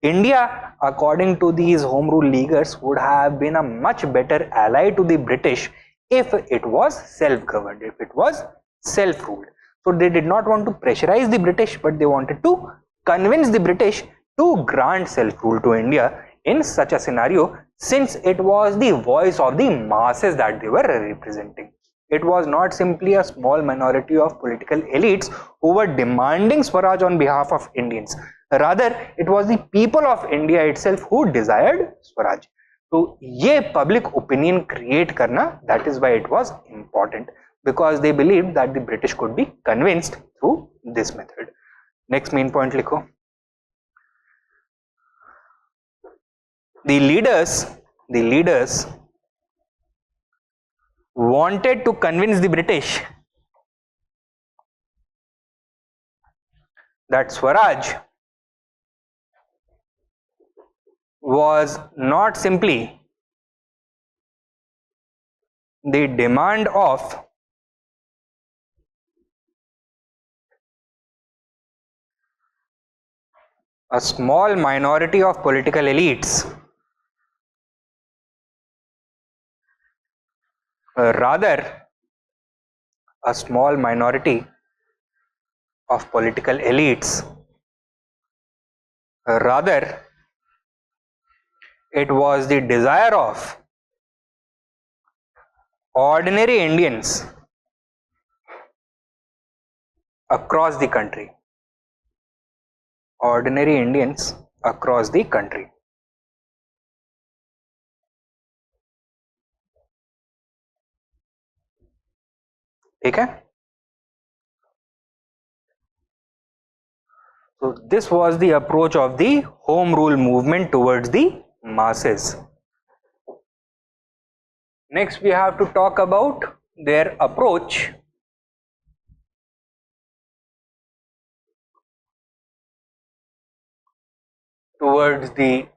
India, according to these Home Rule leaguers, would have been a much better ally to the British if it was self-governed, if it was self-ruled. So they did not want to pressurize the British, but they wanted to convince the British to grant self-rule to India in such a scenario, since it was the voice of the masses that they were representing. It was not simply a small minority of political elites who were demanding Swaraj on behalf of Indians. Rather, it was the people of India itself who desired Swaraj. So, ये public opinion create करना, that is why it was important, because they believed that the British could be convinced through this method. Next main point लिखो. The leaders wanted to convince the British that Swaraj was not simply the demand of a small minority of political elites, rather a small minority of political elites, rather it was the desire of ordinary Indians across the country. Ordinary Indians across the country. ठीक है? So this was the approach of the Home Rule movement towards the masses. Next, we have to talk about their approach towards the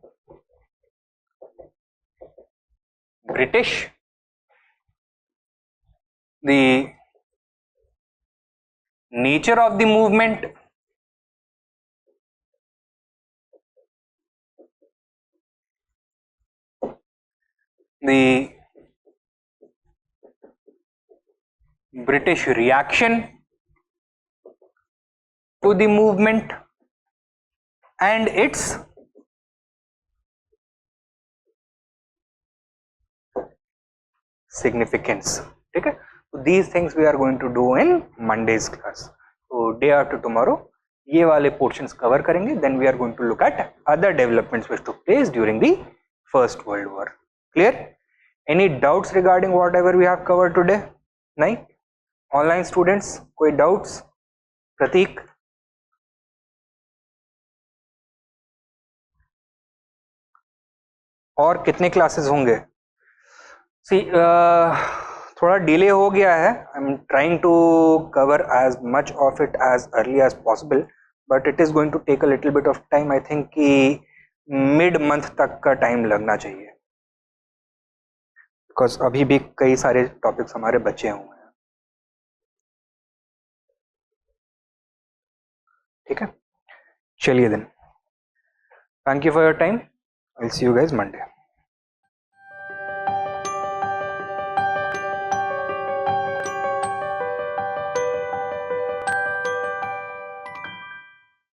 British, the nature of the movement, the British reaction to the movement, and its significance. Okay, so these things we are going to do in Monday's class. So day after tomorrow ये वाले portions cover करेंगे. Then we are going to look at other developments which took place during the First World War. Clear? Any doubts regarding whatever we have covered today? नहीं? Online students, कोई doubts? प्रतीक? और कितने classes होंगे? See, थोड़ा delay हो गया है. I am trying to cover as much of it as early as possible, but it is going to take a little bit of time. I think कि mid month तक का time लगना चाहिए, because अभी भी कई सारे टॉपिक्स हमारे बचे हुए हैं. ठीक है, चलिए then. Thank you for your time. I will see you guys Monday.